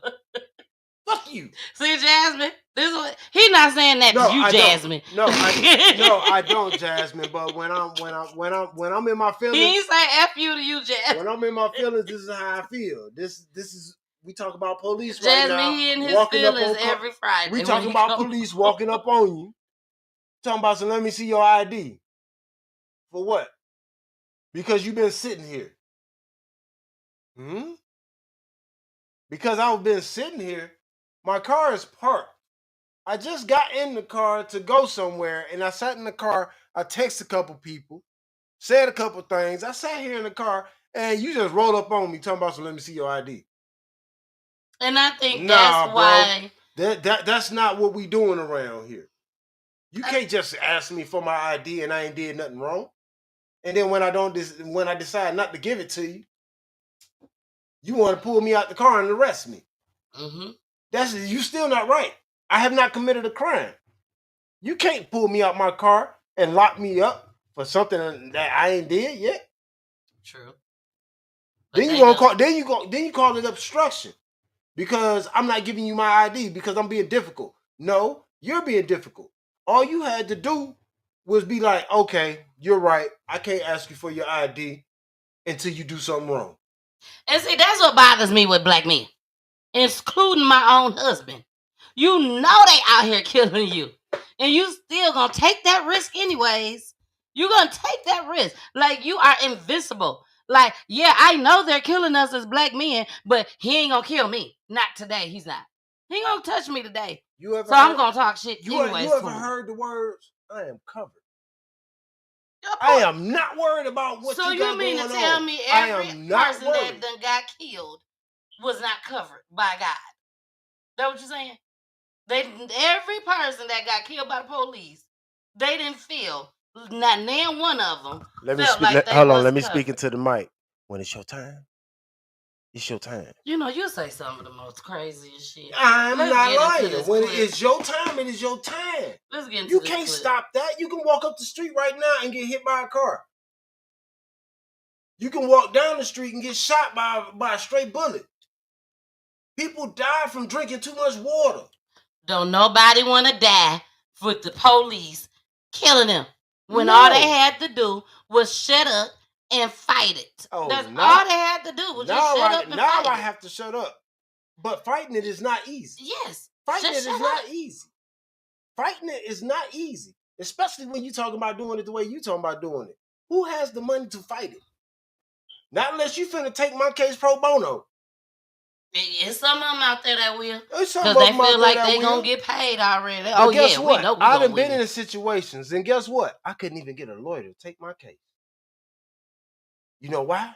Fuck you. See, Jasmine, this is what he not saying that to you, Jasmine. I don't, Jasmine. But when I'm in my feelings, he ain't say F you to you, Jasmine. When I'm in my feelings, this is how I feel. This is we talk about police Jasmine, right now. He in his feelings every Friday. We talking about police walking up on you. Talking about, so let me see your ID. For what? Because you've been sitting here. Because I've been sitting here, my car is parked. I just got in the car to go somewhere, and I sat in the car. I texted a couple people, said a couple things. I sat here in the car, and you just rolled up on me talking about, so let me see your ID. And I think that's why. That's not what we doing around here. You can't just ask me for my ID and I ain't did nothing wrong. And then when I decide not to give it to you, you want to pull me out the car and arrest me. You still not right. I have not committed a crime. You can't pull me out my car and lock me up for something that I ain't did yet. True. Then you call it obstruction because I'm not giving you my ID because I'm being difficult. No, you're being difficult. All you had to do was be like, okay, you're right. I can't ask you for your ID until you do something wrong. And see, that's what bothers me with black men, including my own husband. You know they out here killing you, and you still gonna take that risk anyways. You gonna take that risk like you are invincible. Like, yeah, I know they're killing us as black men, but he ain't gonna kill me. Not today. He's not. He ain't gonna touch me today. I'm gonna talk shit anyways. You ever heard the words, I am covered? I am not worried about what you got going on. So you mean to tell me every person that done got killed was not covered by God? That what you're saying? Every person that got killed by the police, they didn't feel, not name one of them. Let me speak into the mic. When it's your time, it's your time. You know, you say some of the most craziest shit. I'm not lying. When it's your time, it is your time. Let's get into You can't stop that. You can walk up the street right now and get hit by a car. You can walk down the street and get shot by a stray bullet. People die from drinking too much water. Don't nobody want to die with the police killing them when all they had to do was shut up and fight it. That's all they had to do was just shut up and fight it. Now I have to shut up. But fighting it is not easy. Yes. Fighting it is not easy. Fighting it is not easy. Especially when you talking about doing it the way you talking about doing it. Who has the money to fight it? Not unless you finna take my case pro bono. It's some of them out there that will. Because they feel like they going to get paid already. But guess what? We know I done been in situations, and guess what? I couldn't even get a lawyer to take my case. You know why?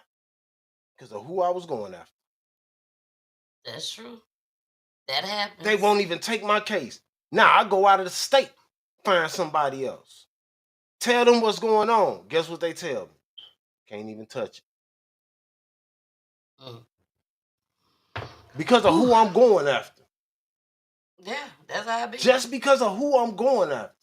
Because of who I was going after. That's true. That happens. They won't even take my case. Now I go out of the state, find somebody else. Tell them what's going on. Guess what they tell me? Can't even touch it. Because of who I'm going after. Yeah, that's how it be. Just because of who I'm going after.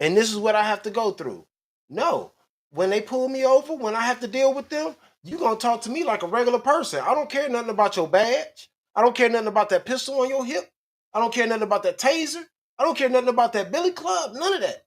And this is what I have to go through. No. When they pull me over, when I have to deal with them, you're going to talk to me like a regular person. I don't care nothing about your badge. I don't care nothing about that pistol on your hip. I don't care nothing about that taser. I don't care nothing about that billy club. None of that.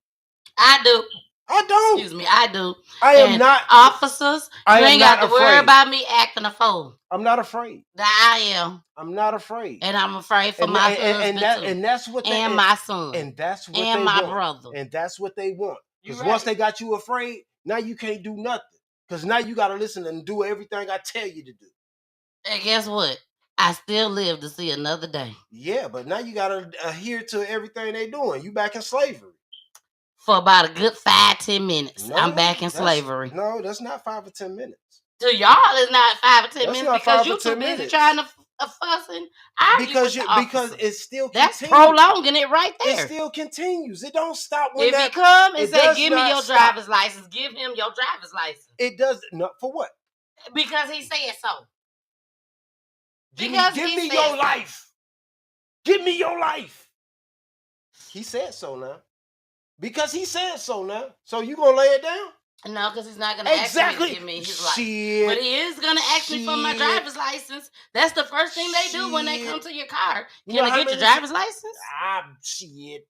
I do. I don't. Excuse me, I do. I am not. Officers, you ain't got to worry about me acting a fool. I'm not afraid. I am. I'm not afraid. And I'm afraid for my husband too. And that's what they and my son. And that's what and they my want. brother. And that's what they want. Because once they got you afraid, now you can't do nothing. Because now you got to listen and do everything I tell you to do. And guess what? I still live to see another day. Yeah, but now you got to adhere to everything they doing. You back in slavery. For about a good 5-10 minutes. No, I'm back in slavery. No, that's not 5 or 10 minutes. To y'all, it's not 5 or 10 minutes because you're too busy trying to fussing. Because it still continues. That's prolonging it right there. It still continues. It don't stop when if he come and say, "Give me your driver's license," give him your driver's license. It does not for what? Because he said so. Give me your life. Give me your life. He said so now. Because he said so now. So you gonna lay it down? No, because he's not going to ask me to give me his license. But he is going to ask me for my driver's license. That's the first thing they do when they come to your car. Can I get your driver's license? Shit.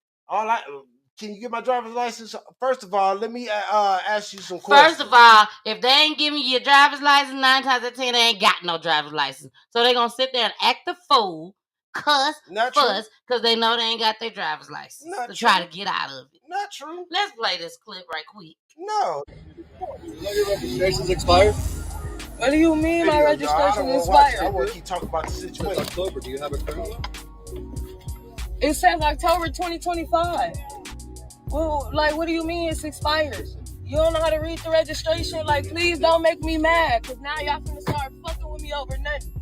Can you get my driver's license? First of all, let me ask you some questions. First of all, if they ain't giving you your driver's license, 9 times out of 10, they ain't got no driver's license. So they're going to sit there and act a fool, cuss, fuss, because they know they ain't got their driver's license try to get out of it. Not true. Let's play this clip right quick. No. Your registration's expired? What do you mean my registration is expired? I want to keep talking about the situation. It's October. Do you have a criminal? It says October 2025. Well, like, what do you mean it's expired? You don't know how to read the registration? Like, please don't make me mad, because now y'all finna start fucking with me over nothing.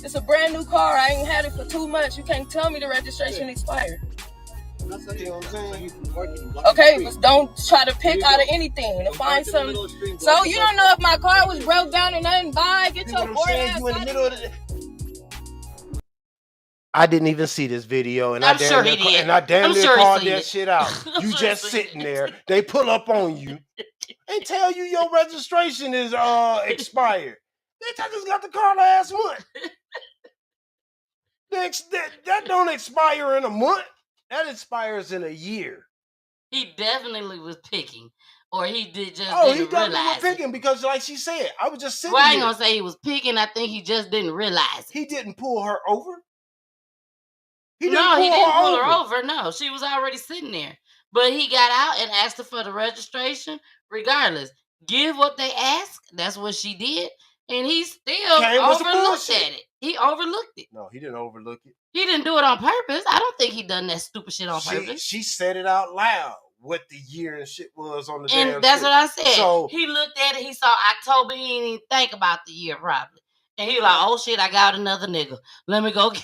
It's a brand new car. I ain't had it for 2 months. You can't tell me the registration expired. Okay, but don't try to pick out of anything to find something. So you don't know if my car was broke down and nothing by. Get your bored ass out of here. I didn't even see this video, and I'm sure he did. And I damn near called that shit out. You just sitting there. They pull up on you and tell you your registration is expired. Bitch, I just got the car last month. That don't expire in a month. That expires in a year. He definitely was picking, or he did just he didn't definitely realize was picking because, like she said, I was just sitting. Well, I ain't gonna say he was picking. I think he just didn't realize it. He didn't pull her over. He didn't pull her over. No, she was already sitting there. But he got out and asked her for the registration. Regardless, give what they ask. That's what she did, and he still overlooked at it. He overlooked it. No, he didn't overlook it. He didn't do it on purpose. I don't think he done that stupid shit on purpose. She said it out loud what the year and shit was on the damn And that's shit. what I said. So he looked at it. He saw October. He didn't even think about the year probably. And he like, oh shit, I got another nigga. Let me go get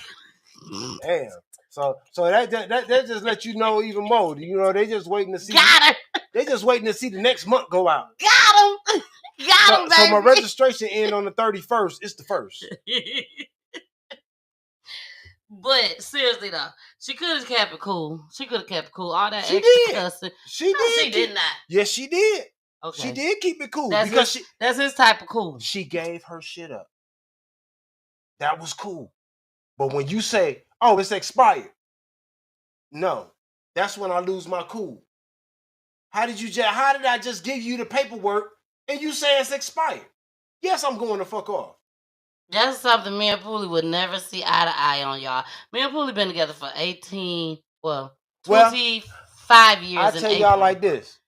damn. So that just let you know even more. You know, they just waiting to see. Got her. They just waiting to see the next month go out. Got him. Got him, baby. So my registration end on the 31st. It's the 1st. But seriously though, she could have kept it cool. She could have kept it cool. All that she extra did. cussing. She did. She did not. Yes, she did. Okay. She did keep it cool. That's his type of cool. She gave her shit up. That was cool. But when you say, oh, it's expired. No. That's when I lose my cool. How did I just give you the paperwork and you say it's expired? Yes, I'm going to fuck off. That's something me and Poolie would never see eye to eye on, y'all. Me and Poolie been together for 25 years. I'll tell y'all like this.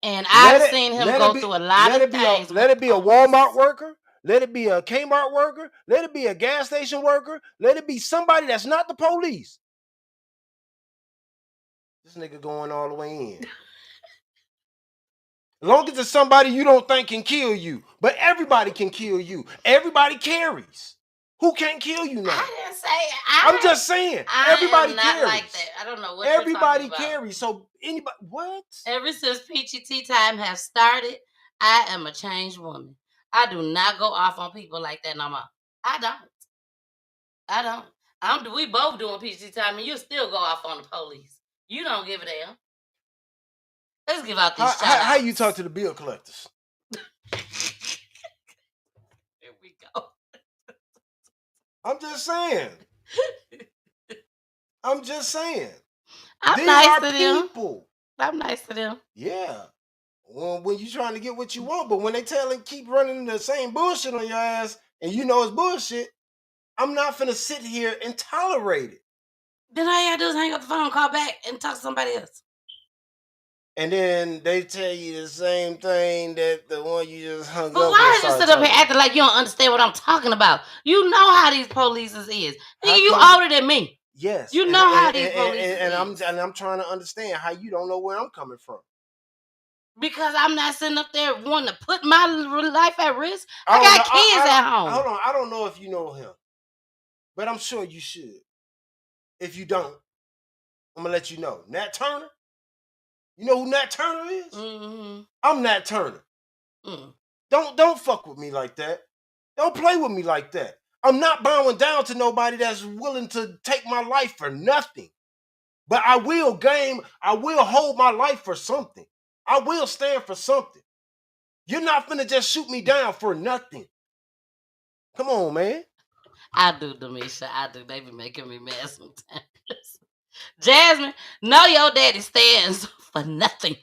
And I've seen him go through a lot of things. Let it be a Walmart worker. Let it be a Kmart worker. Let it be a gas station worker. Let it be somebody that's not the police. This nigga going all the way in. As long as it's somebody you don't think can kill you. But everybody can kill you. Everybody carries. Who can't kill you now? I didn't say I'm just saying. Everybody not carries. Like that. I don't know what everybody you're talking about. carries. So anybody what? Ever since Peachy Tea Time have started, I am a changed woman. I do not go off on people like that no more. I don't. We both doing Peachy Tea Time and you still go off on the police. You don't give a damn. Let's give out these shout outs. How you talk to the bill collectors? Here we go. I'm just saying. I'm These nice to them. People. I'm nice to them. Yeah. Well, when you trying to get what you want, but when they keep running the same bullshit on your ass, and you know it's bullshit, I'm not finna sit here and tolerate it. Then all you gotta do is hang up the phone, call back, and talk to somebody else. And then they tell you the same thing that the one you just hung up with. But why did you sit up here acting like you don't understand what I'm talking about? You know how these police is. Nigga, you older than me. Yes. You know how these police is. And I'm trying to understand how you don't know where I'm coming from. Because I'm not sitting up there wanting to put my life at risk. I got kids at home. Hold on. I don't know if you know him. But I'm sure you should. If you don't, I'm going to let you know. Nat Turner? You know who Nat Turner is? Mm-hmm. I'm Nat Turner. Don't fuck with me like that. Don't play with me like that. I'm not bowing down to nobody that's willing to take my life for nothing. But I will hold my life for something. I will stand for something. You're not finna just shoot me down for nothing. Come on, man. I do, Demisha. I do. They be making me mad sometimes. Jasmine, know your daddy stands for nothing.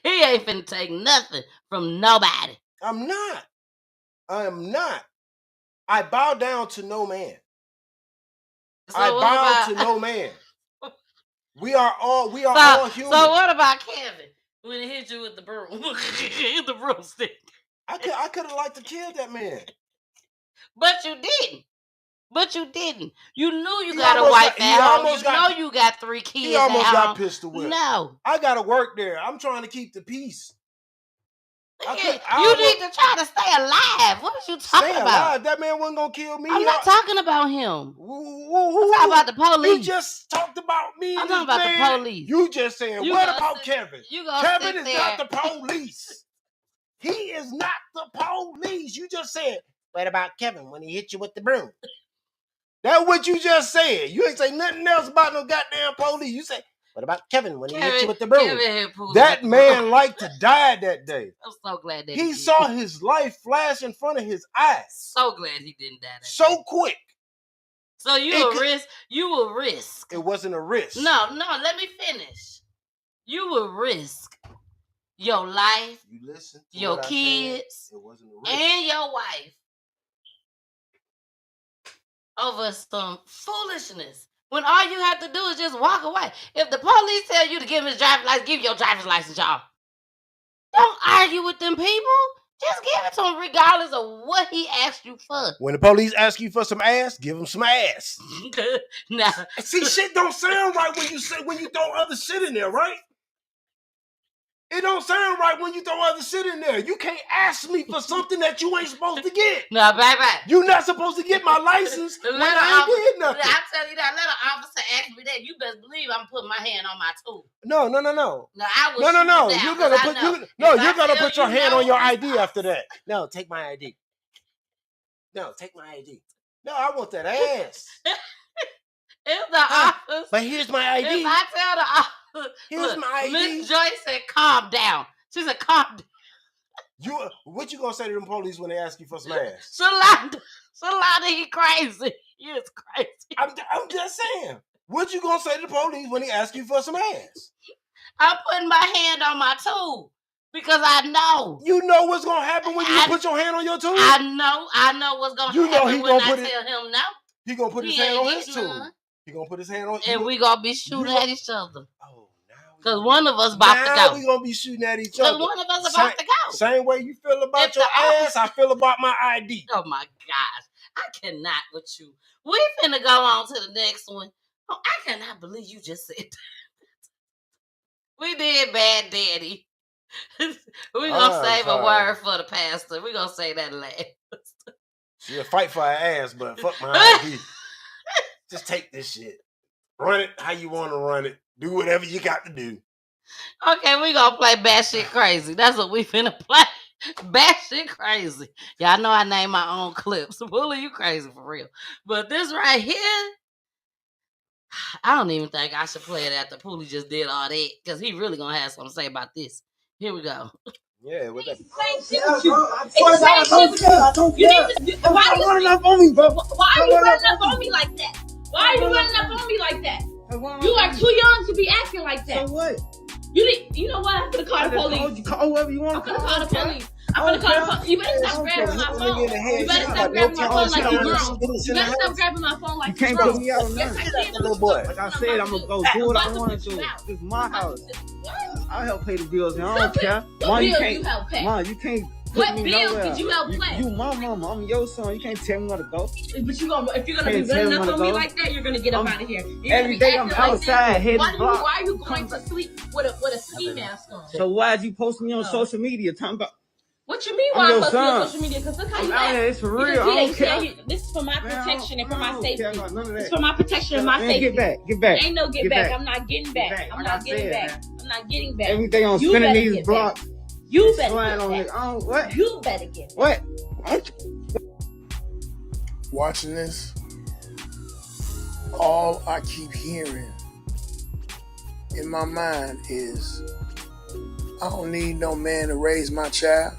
He ain't finna take nothing from nobody. I'm not. I am not. I bow down to no man. So I what bow about- to no man. We are all human. So what about Kevin when he hit you with the broom? The broomstick. I could have liked to kill that man. But you didn't. You knew you He got a almost wife got- he at home. almost You got- know you got 3 kids. He almost at got home. pistol whipped. No. I gotta work there. I'm trying to keep the peace. You need to try to stay alive. What are you talking Stay about? alive. That man wasn't gonna kill me. I'm not talking about him. I'm talking about the police. You just talked about me. I'm and talking this about the man. police. You just saying, You what gonna about sit- Kevin? you gonna Kevin sit is there. not the police. He is not the police. You just said, what about Kevin when he hit you with the broom? That's what you just said. You ain't say nothing else about no goddamn police. You say, what about Kevin when he hit you with the broom? That man liked to die that day. I'm so glad that He saw his life flash in front of his eyes. So glad he didn't die. So quick. So you will risk. You will risk. It wasn't a risk. No. Let me finish. You will risk your life, You listen to your what I kids, said. It wasn't a risk. and your wife over some foolishness. When all you have to do is just walk away. If the police tell you to give him his driver's license, give your driver's license, y'all. Don't argue with them people. Just give it to him regardless of what he asked you for. When the police ask you for some ass, give them some ass. Now, see, shit don't sound right when you throw other shit in there, right? It don't sound right when you throw other shit in there. You can't ask me for something that you ain't supposed to get. No, bye. You're not supposed to get my license when I ain't did nothing. I tell you that, let an officer ask me that. You best believe I'm putting my hand on my tool. No. No, I will No. shoot You're down, gonna 'cause put I know. you're gonna put your hand on your it's ID after that. No, take my ID. No, take my ID. No, I want that ass. It's the office. But here's my ID. If I tell the officer, Here's my ID. Miss Joyce said, calm down. She said, calm down. What you gonna say to them police when they ask you for some ass? Shalonda, he crazy. He is crazy. I'm just saying. What you gonna say to the police when they ask you for some ass? I'm putting my hand on my tool because I know. You know what's gonna happen when you put your hand on your tool? I know what's gonna happen when I tell him no. He gonna put his hand on his tool. None. He gonna put his hand on. And we gonna be shooting at each other. Oh, now. Because one of us about to go. We gonna be shooting at each other. Because one of us about to go. Same way you feel about your ass, I feel about my ID. Oh my gosh. I cannot with you. We finna go on to the next one. Oh, I cannot believe you just said that. We did bad, Daddy. We're gonna save a word for the pastor. We're gonna say that last. She'll fight for her ass, but fuck my ID. Just take this shit. Run it how you want to run it. Do whatever you got to do. Okay, we gonna play Batshit Crazy. That's what we finna play. Batshit Crazy. Y'all know I name my own clips. Bully, you crazy for real. But this right here, I don't even think I should play it after Poolie just did all that, because he really gonna have something to say about this. Here we go. Yeah, with that. Same shit with you. It's the same shit with you. You need to. Why are you running up on me, bro? Why are you running up on me like that? Why are you running up on me like that? You are too young to be acting like that. So what? You know what? I'm gonna call the police. Call whoever you want I'm gonna call the police. I'm gonna call the police. You better stop grabbing my phone. You better stop grabbing my phone like you grown. You better stop grabbing my phone like you can't grown. put me out Yes, now. I can. Little boy. Like I said, I'm gonna go do what I want to do. This is my house. I'll help pay the bills, and I don't care. What bill you help pay? Mom, you can't put What me bill nowhere. did you help pay? You my mama. I'm your son. You can't tell me where to go. But if you're gonna be Can't tell running me up on where me to like that, you're gonna get up out of here. Every day I'm outside hitting blocks. Why are you going to sleep with a ski mask on? So why is you posting me on social media talking about? What you mean I'm why your I'm posting son. on social media? Because look how I'm you out act. here. It's for Because real. I don't care. this is for my protection and for my safety. Care about none of that. It's for my protection and my Man, safety. get back. Get back. Ain't no get Get back. back. I'm not getting Get back. back. I'm Like not I getting said, back. man. I'm not getting back. Every day I'm You spinning better these get blocks. back. You better Flying get on back. it. What? You better get back. What? Watching this, all I keep hearing in my mind is, I don't need no man to raise my child.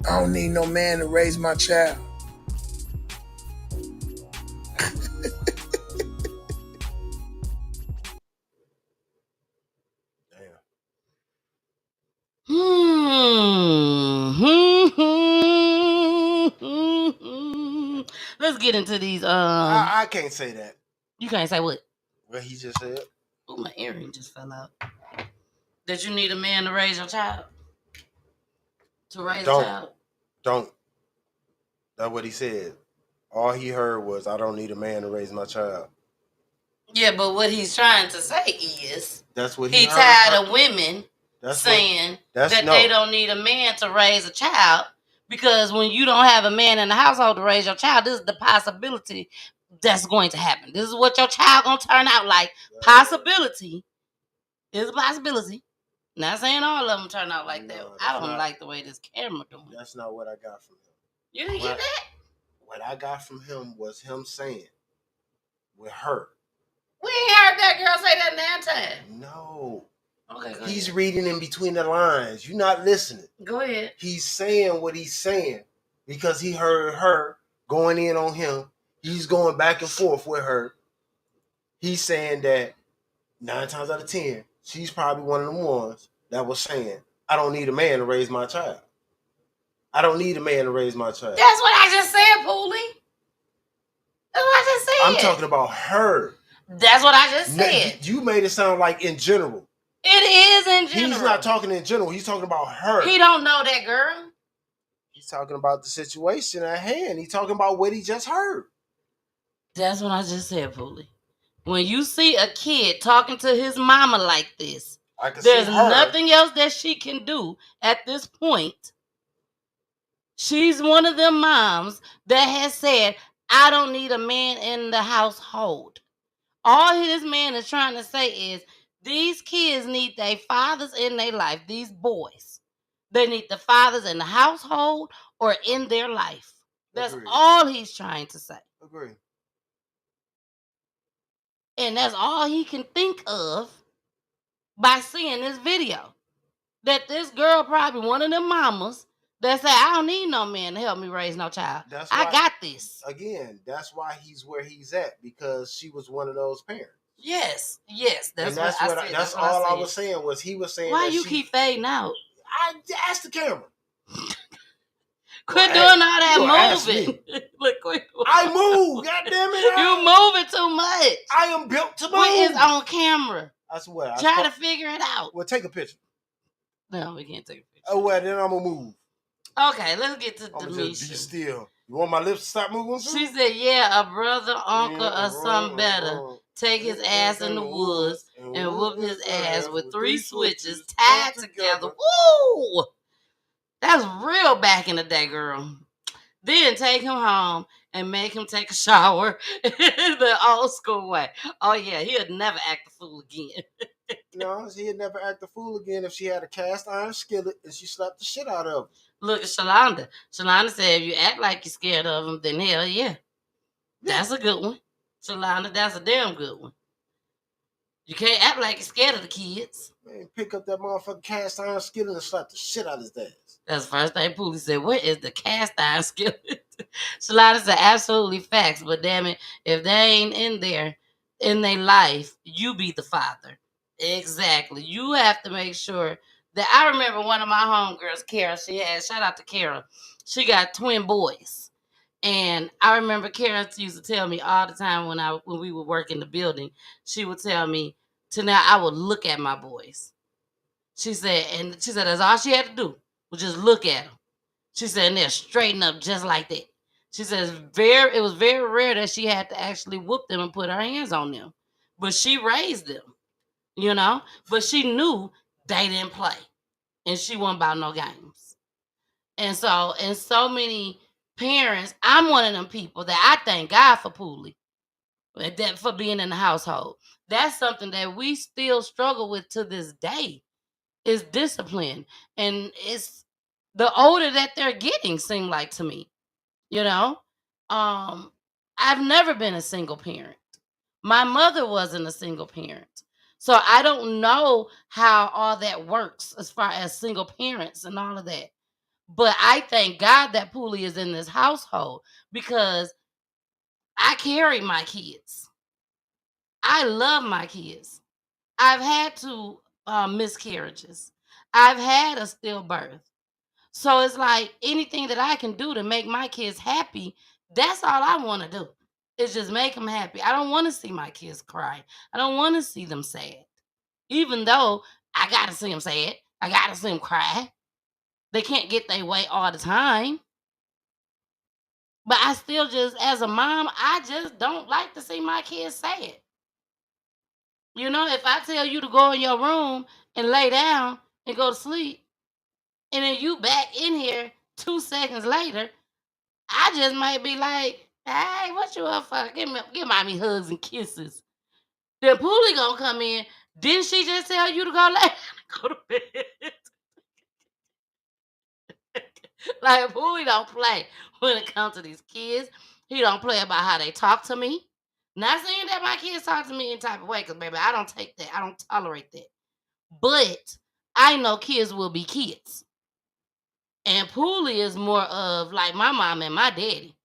I don't need no man to raise my child. Let's get into these. I can't say that. You can't say what? What he just said. Oh, my earring just fell out. That you need a man to raise your child. To raise a child. Don't. That's what he said. All he heard was, "I don't need a man to raise my child." Yeah, but what he's trying to say is, that's what he tired of women saying that they don't need a man to raise a child, because when you don't have a man in the household to raise your child, this is the possibility that's going to happen. This is what your child gonna turn out like. Possibility is a possibility. Not saying all of them turn out like that. I don't like the way this camera doing. That's not what I got from him. You didn't get that? What I got from him was him saying, with her. We ain't heard that girl say that in time. No. Okay, go He's ahead. reading in between the lines. You're not listening. Go ahead. He's saying what he's saying because he heard her going in on him. He's going back and forth with her. He's saying that 9 times out of 10, she's probably one of them ones that was saying, "I don't need a man to raise my child. I don't need a man to raise my child." That's what I just said, Poolie. That's what I just said. I'm talking about her. That's what I just said. You made it sound like in general. It is in general. He's not talking in general. He's talking about her. He don't know that girl. He's talking about the situation at hand. He's talking about what he just heard. That's what I just said, Poolie. When you see a kid talking to his mama like this, there's nothing else that she can do at this point. She's one of them moms that has said, "I don't need a man in the household." All this man is trying to say is, these kids need their fathers in their life. These boys, they need the fathers in the household or in their life. That's all he's trying to say. Agree. And that's all he can think of by seeing this video. That this girl probably one of them mamas that say, "I don't need no man to help me raise no child. I got this." Again, that's why he's where he's at, because she was one of those parents. Yes. That's what I said. That's all I was saying. Was he was saying? Why you keep fading out? I asked the camera. Quit doing all that moving. Look, quit. I move. God damn it! You moving too much. I am built to move. What is on camera? I swear. Try to figure it out. Well, take a picture. No, we can't take a picture. Oh well, then I'm gonna move. Okay, let's get to I'm Demisha. just be still. You want my lips to stop moving? She said, "Yeah, a brother, uncle, or something better. Take his ass in the woods and whoop his ass with 3 switches tied together." Woo! That's real back in the day, girl. Then take him home and make him take a shower the old school way. Oh yeah, he'll never act a fool again. No, he'd never act a fool again if she had a cast iron skillet and she slapped the shit out of him. Look at Shalonda. Shalonda said, "If you act like you're scared of him, then hell yeah. That's a good one. Shalonda, that's a damn good one. You can't act like you're scared of the kids." Man, pick up that motherfucking cast iron skillet and slap the shit out of his ass. That's the first thing Poolie said. "Where is the cast iron skillet?" Shalonda said, "Absolutely facts, but damn it, if they ain't in there in their life, you be the father." Exactly. You have to make sure that. I remember one of my homegirls, Kara, shout out to Kara. She got twin boys. And I remember Kara used to tell me all the time when we would work in the building, she would tell me, to now I would look at my boys. She said that's all she had to do was just look at them. She said, and they'll straighten up just like that. She says it was very rare that she had to actually whoop them and put her hands on them. But she raised them, but she knew they didn't play. And she wasn't about no games. And so many parents, I'm one of them people that I thank God for Poolie, for being in the household. That's something that we still struggle with to this day, is discipline. And it's the older that they're getting, seem like to me. I've never been a single parent. My mother wasn't a single parent. So I don't know how all that works as far as single parents and all of that. But I thank God that Poolie is in this household because I carry my kids. I love my kids. I've had two miscarriages. I've had a stillbirth. So it's like anything that I can do to make my kids happy, that's all I want to do. Is just make them happy. I don't want to see my kids cry. I don't want to see them sad. Even though I got to see them sad. I got to see them cry. They can't get their way all the time. But I still just, as a mom, I just don't like to see my kids sad. You know, if I tell you to go in your room and lay down and go to sleep, and then you back in here 2 seconds later, I just might be like, hey, what you up for? Give mommy hugs and kisses. Then Poolie gonna come in. Didn't she just tell you to go lay down and go to bed? Like, Poolie don't play when it comes to these kids. He don't play about how they talk to me. Not saying that my kids talk to me in type of way, because, baby, I don't take that. I don't tolerate that. But I know kids will be kids. And Poolie is more of like my mom and my daddy.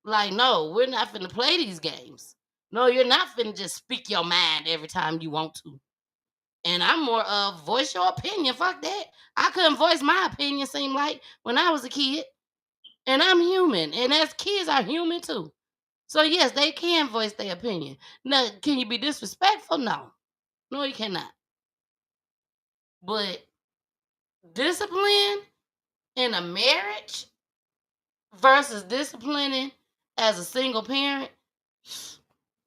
Like, no, we're not finna play these games. No, you're not finna just speak your mind every time you want to. And I'm more of voice your opinion. Fuck that. I couldn't voice my opinion, seem like, when I was a kid. And I'm human. And as kids are human too. So yes, they can voice their opinion. Now, can you be disrespectful? No. No, you cannot. But discipline in a marriage versus disciplining as a single parent,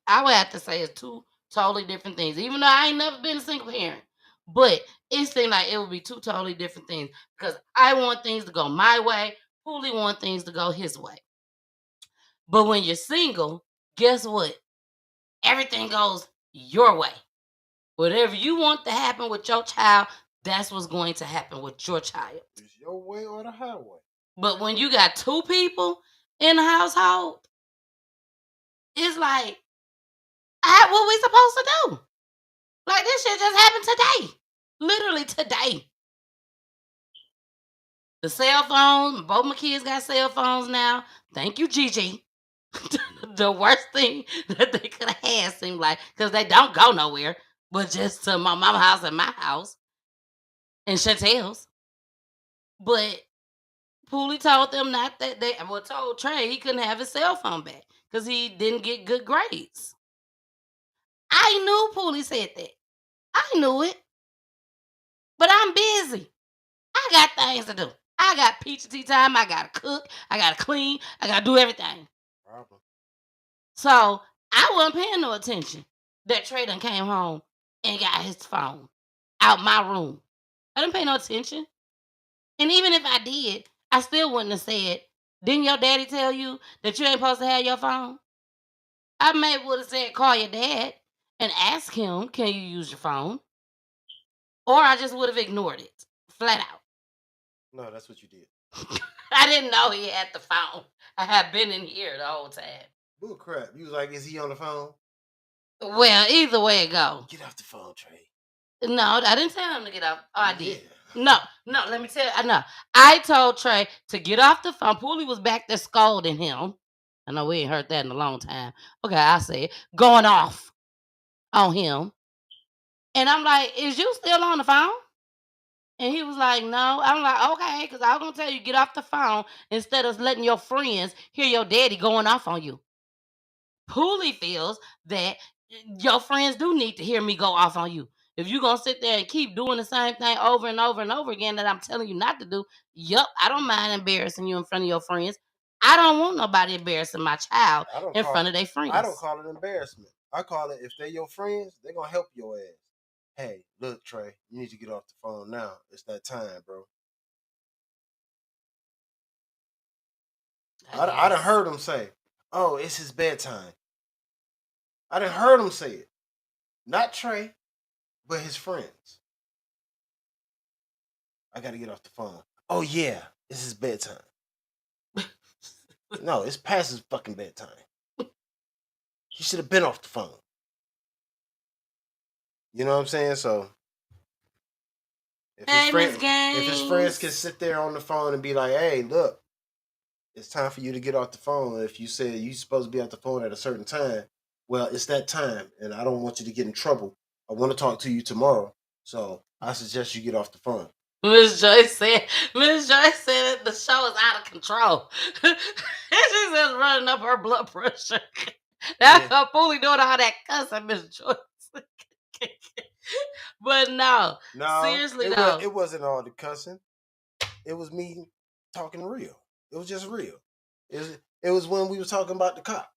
I would have to say it's two totally different things. Even though I ain't never been a single parent. But it seemed like it would be two totally different things. Because I want things to go my way. Poolie want things to go his way. But when you're single, guess what? Everything goes your way. Whatever you want to happen with your child, that's what's going to happen with your child. It's your way or the highway. But when you got two people in the household, it's like, what we supposed to do? Like, this shit just happened today. Literally today. The cell phone, both my kids got cell phones now. Thank you, Gigi. The worst thing that they could have had seemed like, because they don't go nowhere, but just to my mama's house and my house. And Chantel's. But Poolie told them not that told Trey he couldn't have his cell phone back because he didn't get good grades. I knew Poolie said that. I knew it. But I'm busy. I got things to do. I got peachy tea time. I got to cook. I got to clean. I got to do everything. Problem. So I wasn't paying no attention that Trey done came home and got his phone out my room. I didn't pay no attention. And even if I did, I still wouldn't have said, didn't your daddy tell you that you ain't supposed to have your phone? I may would have said, call your dad and ask him, can you use your phone? Or I just would have ignored it, flat out. No, that's what you did. I didn't know he had the phone. I had been in here the whole time. Bull crap. You was like, is he on the phone? Well, either way it go. Get off the phone, Trey. No, I didn't tell him to get off. Oh, I did. Yeah. No, let me tell you. No, I told Trey to get off the phone. Poolie was back there scolding him. I know we ain't heard that in a long time. Okay, I say it. Going off on him. And I'm like, is you still on the phone? And he was like, no. I'm like, okay, because I was going to tell you, get off the phone instead of letting your friends hear your daddy going off on you. Poolie feels that your friends do need to hear me go off on you. If you're going to sit there and keep doing the same thing over and over and over again that I'm telling you not to do, I don't mind embarrassing you in front of your friends. I don't want nobody embarrassing my child in front of their friends. I don't call it embarrassment. I call it, if they're your friends, they're going to help your ass. Hey, look, Trey, you need to get off the phone now. It's that time, bro. I done heard him say, oh, it's his bedtime. I done heard him say it. Not Trey, but his friends. I got to get off the phone. Oh, yeah, it's his bedtime. No, it's past his fucking bedtime. He should have been off the phone. You know what I'm saying? So, Hey, Miss If his friends can Gaines. sit there on the phone and be like, "Hey, look, it's time for you to get off the phone. If you said you're supposed to be off the phone at a certain time, well, it's that time, and I don't want you to get in trouble. I want to talk to you tomorrow, so I suggest you get off the phone." Miss Joyce said the show is out of control. She's just running up her blood pressure. That's her fully doing all that cussing, Miss Joyce. But no, seriously though. It wasn't all the cussing. It was me talking real. It was just real. It was when we was talking about the cop.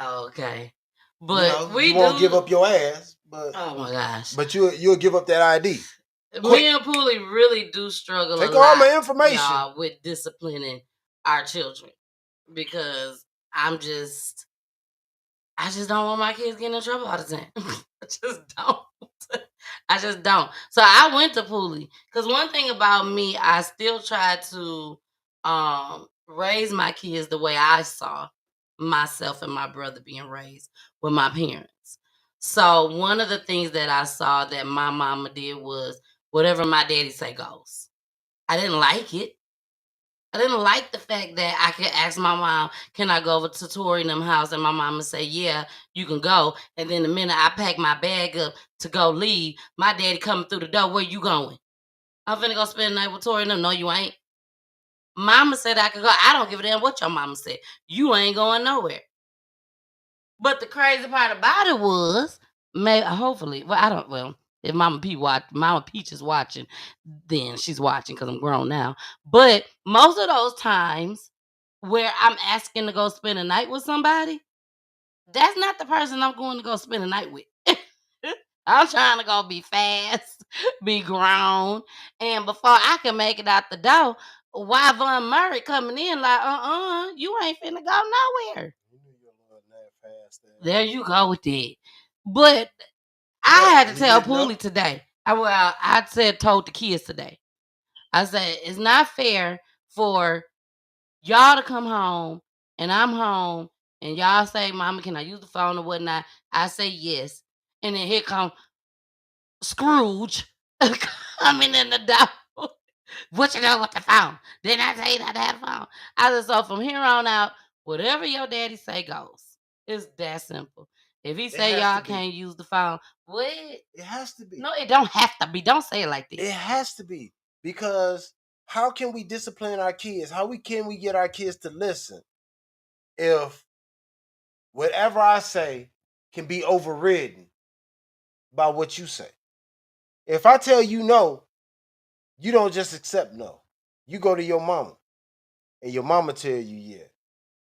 Okay. But you won't give up your ass, but oh my gosh. But you'll give up that ID. Me and Poolie really do struggle Take a lot, all my information, y'all, with disciplining our children because I just don't want my kids getting in trouble all the time. I just don't. So I went to Poolie because one thing about me, I still try to raise my kids the way I saw myself and my brother being raised with my parents. So one of the things that I saw that my mama did was whatever my daddy say goes. I didn't like it. I didn't like the fact that I could ask my mom, can I go over to Tori and them house? And my mom would say, yeah, you can go. And then the minute I pack my bag up to go leave, my daddy coming through the door, where you going? I'm finna go spend the night with Tori and them. No, you ain't. Mama said I could go. I don't give a damn what your mama said. You ain't going nowhere. But the crazy part about it was, hopefully, if Mama Peach is watching, then she's watching because I'm grown now. But most of those times where I'm asking to go spend a night with somebody, that's not the person I'm going to go spend a night with. I'm trying to go be fast, be grown, and before I can make it out the door, why Von Murray coming in like, you ain't finna go nowhere. There you go with it. But I had to tell Poolie today. Told the kids today. I said, it's not fair for y'all to come home and I'm home and y'all say, Mama, can I use the phone or whatnot? I say yes. And then here come Scrooge coming in the door. What you know with the phone? Didn't I tell you not to have a phone? I said, so from here on out, whatever your daddy say goes. It's that simple. If he say y'all can't use the phone, what? It has to be. No, it don't have to be. Don't say it like this. It has to be. Because how can we discipline our kids? Can we get our kids to listen if whatever I say can be overridden by what you say? If I tell you no, you don't just accept no. You go to your mama, and your mama tell you yeah,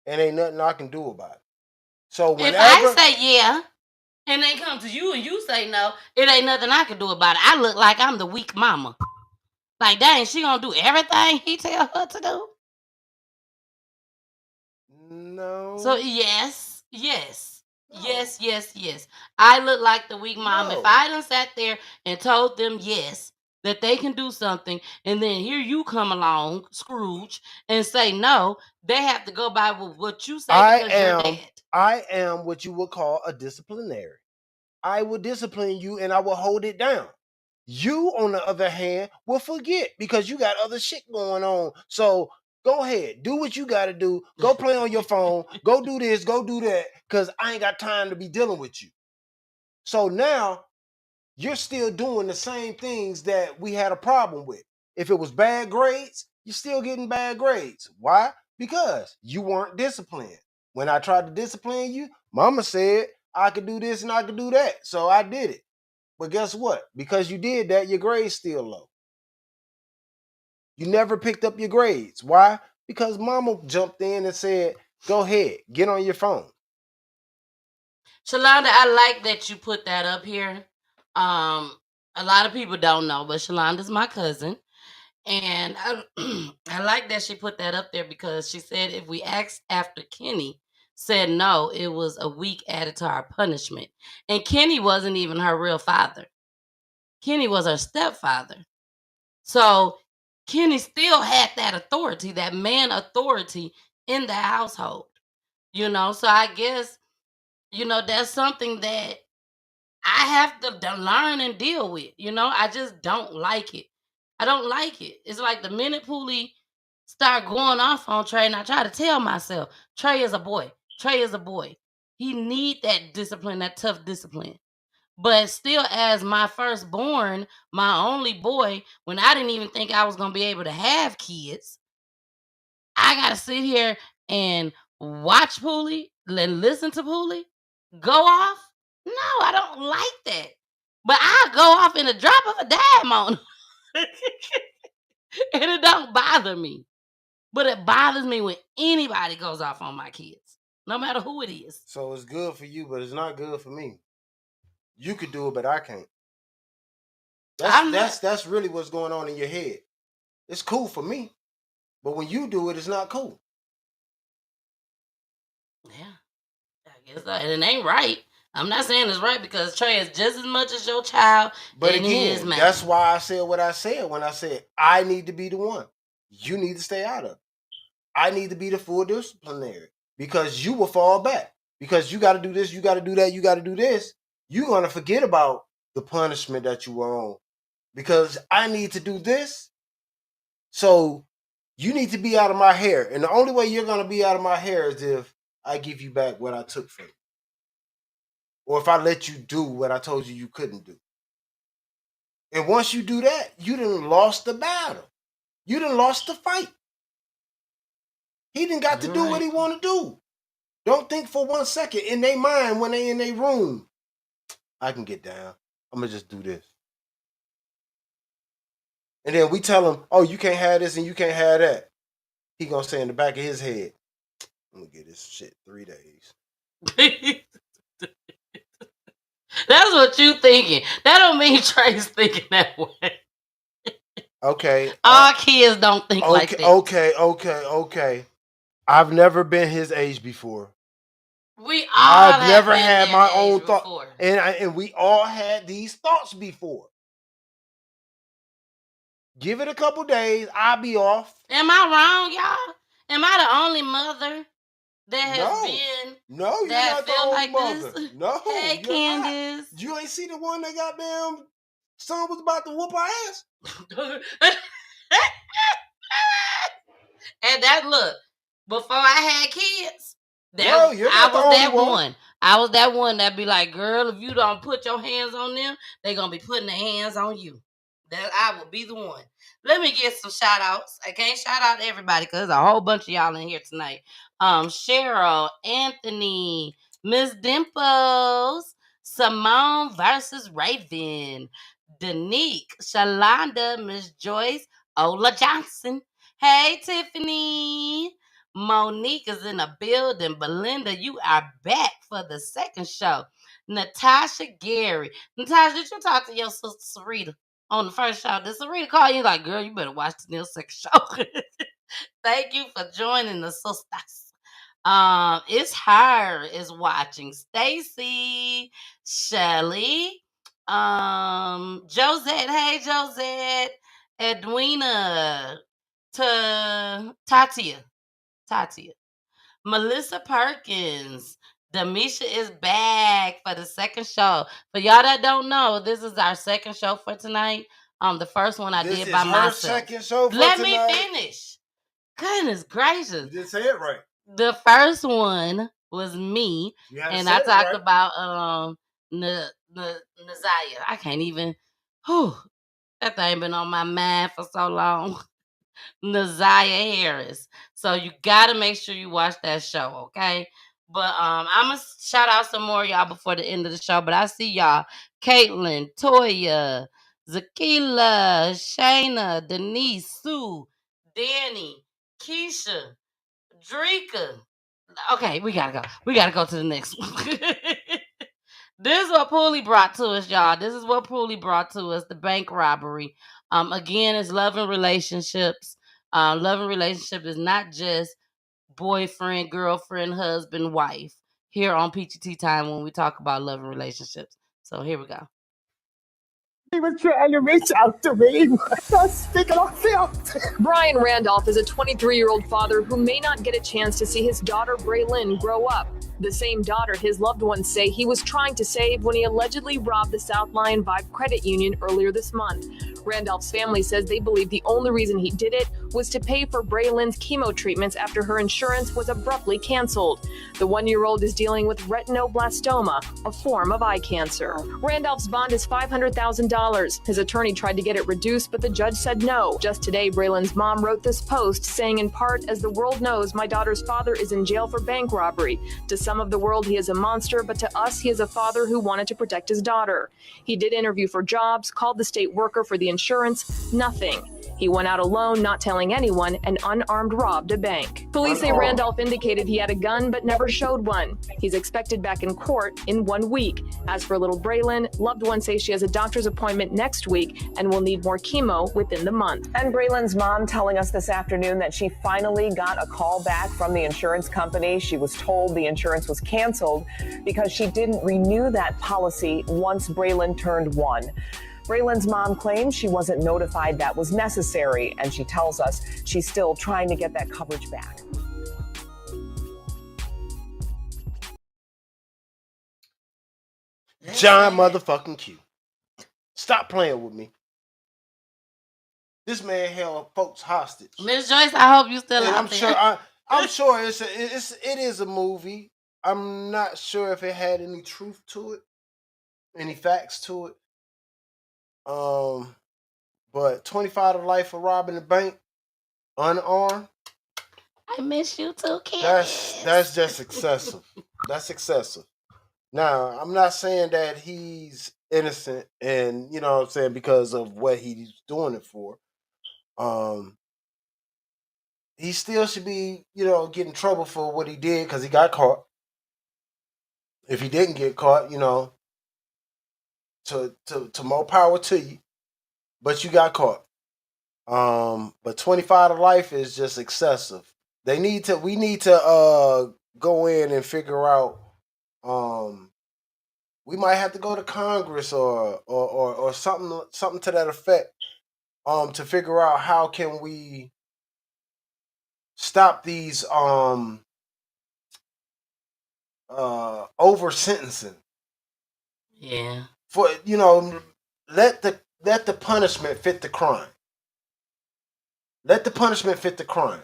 and ain't nothing I can do about it. So whenever, if I say yeah, and they come to you and you say no, it ain't nothing I can do about it. I look like I'm the weak mama. Like, dang, she gonna do everything he tell her to do? No. So yes. No. Yes. I look like the weak mom. No. If I done sat there and told them yes, that they can do something, and then here you come along, Scrooge, and say no, they have to go by with what you say because you're dead. I am what you would call a disciplinary. I will discipline you and I will hold it down. You, on the other hand, will forget because you got other shit going on. So go ahead, do what you got to do. Go play on your phone. Go do this, go do that, because I ain't got time to be dealing with you. So now you're still doing the same things that we had a problem with. If it was bad grades, you're still getting bad grades. Why? Because you weren't disciplined. When I tried to discipline you, Mama said I could do this and I could do that. So I did it. But guess what? Because you did that, your grades still low. You never picked up your grades. Why? Because Mama jumped in and said, go ahead, get on your phone. Shalonda, I like that you put that up here. A lot of people don't know, but Shalonda's my cousin. And I like that she put that up there because she said if we asked after Kenny said no, it was a week added to our punishment. And Kenny wasn't even her real father. Kenny was her stepfather. So Kenny still had that authority, that man authority in the household. So I guess, that's something that I have to learn and deal with. I just don't like it. I don't like it. It's like the minute Poolie start going off on Trey, and I try to tell myself, Trey is a boy. Trey is a boy. He need that discipline, that tough discipline. But still, as my firstborn, my only boy, when I didn't even think I was gonna be able to have kids, I gotta sit here and watch Poolie and listen to Poolie go off. No, I don't like that. But I go off in a drop of a dime on him. And it don't bother me. But it bothers me when anybody goes off on my kids, no matter who it is. So it's good for you, but it's not good for me. You could do it, but I can't. That's really what's going on in your head. It's cool for me, but when you do it, it's not cool. Yeah, I guess that. And it ain't right. I'm not saying it's right because Trey is just as much as your child. But again, that's why I said what I said when I said I need to be the one. You need to stay out of it. I need to be the full disciplinary because you will fall back. Because you got to do this, you got to do that, you got to do this. You're going to forget about the punishment that you were on. Because I need to do this. So you need to be out of my hair. And the only way you're going to be out of my hair is if I give you back what I took from you. Or if I let you do what I told you couldn't do. And once you do that, you done lost the battle. You done lost the fight. He done got to do what he want to do. Don't think for 1 second in their mind when they in their room, I can get down. I'm going to just do this. And then we tell him, oh, you can't have this and you can't have that. He going to say in the back of his head, I'm going to get this shit 3 days. That's what you thinking. That don't mean Trey's thinking that way. Okay. All kids don't think like that. Okay. I've never been his age before. I've never had my own thought. And we all had these thoughts before. Give it a couple days, I'll be off. Am I wrong, y'all? Am I the only mother that has been? No, you're not the only mother. This? No, hey, Candace. Not. You ain't see the one that goddamn son was about to whoop our ass. And that look, before I had kids, I was that one. I was that one that be like, girl, if you don't put your hands on them, they gonna be putting their hands on you. That I will be the one. Let me get some shout outs. I can't shout out everybody because there's a whole bunch of y'all in here tonight. Cheryl, Anthony, Miss Dimples, Simone versus Raven, Danique, Shalonda, Miss Joyce, Ola Johnson. Hey, Tiffany. Monique is in the building. Belinda, you are back for the second show. Natasha Gary. Natasha, did you talk to your sister Sarita on the first show? Did Sarita call you like, girl, you better watch the second show? Thank you for joining the sisters. It's her is watching. Stacy, Shelly, Josette. Hey, Josette. Edwina. Tatia. Melissa Perkins. Demisha is back for the second show. For y'all that don't know, this is our second show for tonight. The first one I did by myself. Second show for Let tonight. me finish. Goodness gracious. You didn't say it right. The first one was me. And I talked about Naziah. I can't even. That thing been on my mind for so long. Naziah Harris. So you gotta make sure you watch that show, okay? But I'm gonna shout out some more y'all before the end of the show. But I see y'all: Caitlin, Toya, Zakila, Shayna, Denise, Sue, Danny, Keisha, Drika. Okay, we gotta go. We gotta go to the next one. This is what Poolie brought to us, y'all. This is what Poolie brought to us: the bank robbery. Again, it's love and relationships. Love and relationship is not just boyfriend, girlfriend, husband, wife. Here on Peachy Tea Time when we talk about love and relationships. So here we go. He was trying to reach out to me. That's speaking of filth. Brian Randolph is a 23-year-old father who may not get a chance to see his daughter Braylon grow up. The same daughter his loved ones say he was trying to save when he allegedly robbed the South Lyon Vibe Credit Union earlier this month. Randolph's family says they believe the only reason he did it was to pay for Braylon's chemo treatments after her insurance was abruptly canceled. The 1-year-old is dealing with retinoblastoma, a form of eye cancer. Randolph's bond is $500,000. His attorney tried to get it reduced, but the judge said no. Just today, Braylon's mom wrote this post saying, in part, as the world knows, my daughter's father is in jail for bank robbery. To some of the world, he is a monster, but to us, he is a father who wanted to protect his daughter. He did interview for jobs, called the state worker for the insurance, nothing. He went out alone, not telling anyone, and unarmed robbed a bank. Police say Randolph indicated he had a gun but never showed one. He's expected back in court in 1 week. As for little Braylon, loved ones say she has a doctor's appointment next week and will need more chemo within the month. And Braylon's mom telling us this afternoon that she finally got a call back from the insurance company. She was told the insurance was canceled because she didn't renew that policy once Braylon turned 1. Braylon's mom claims she wasn't notified that was necessary, and she tells us she's still trying to get that coverage back. John motherfucking Q. Stop playing with me. This man held folks hostage. Miss Joyce, I hope you still out I'm there. sure. I'm sure it is a movie. I'm not sure if it had any truth to it, any facts to it. But 25 to life for robbing the bank, unarmed. I miss you too, kid. That's just excessive. That's excessive. Now, I'm not saying that he's innocent, and you know what I'm saying, because of what he's doing it for. He still should be, get in trouble for what he did because he got caught. If he didn't get caught, to more power to you. But you got caught. But 25 to life is just excessive. We need to go in and figure out. We might have to go to Congress or something to that effect. To figure out how can we stop these over sentencing. Yeah. For let the punishment fit the crime. Let the punishment fit the crime.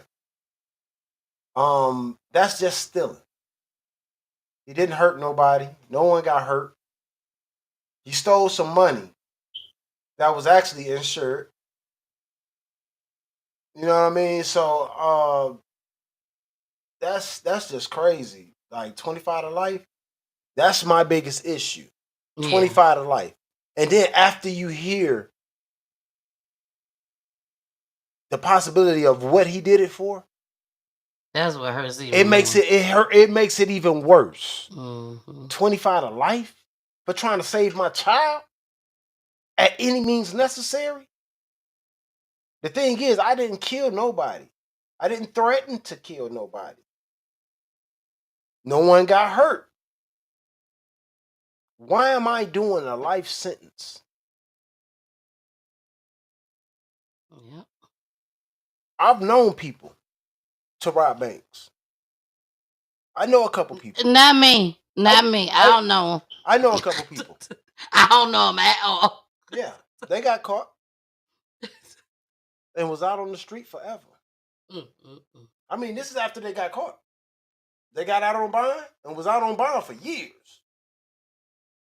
That's just stealing. He didn't hurt nobody. No one got hurt. He stole some money that was actually insured. You know what I mean? So that's just crazy. Like 25 to life. That's my biggest issue. 25 to life. And then after you hear the possibility of what he did it for, that's what hurts even. It makes it even worse. Mm-hmm. 25 to life for trying to save my child at any means necessary. The thing is, I didn't kill nobody. I didn't threaten to kill nobody. No one got hurt. Why am I doing a life sentence? Yep. I've known people to rob banks. I know a couple people. Not me. I don't know. I know a couple people. I don't know them at all. Yeah, they got caught and was out on the street forever. I mean, this is after they got caught. They got out on bond and was out on bond for years.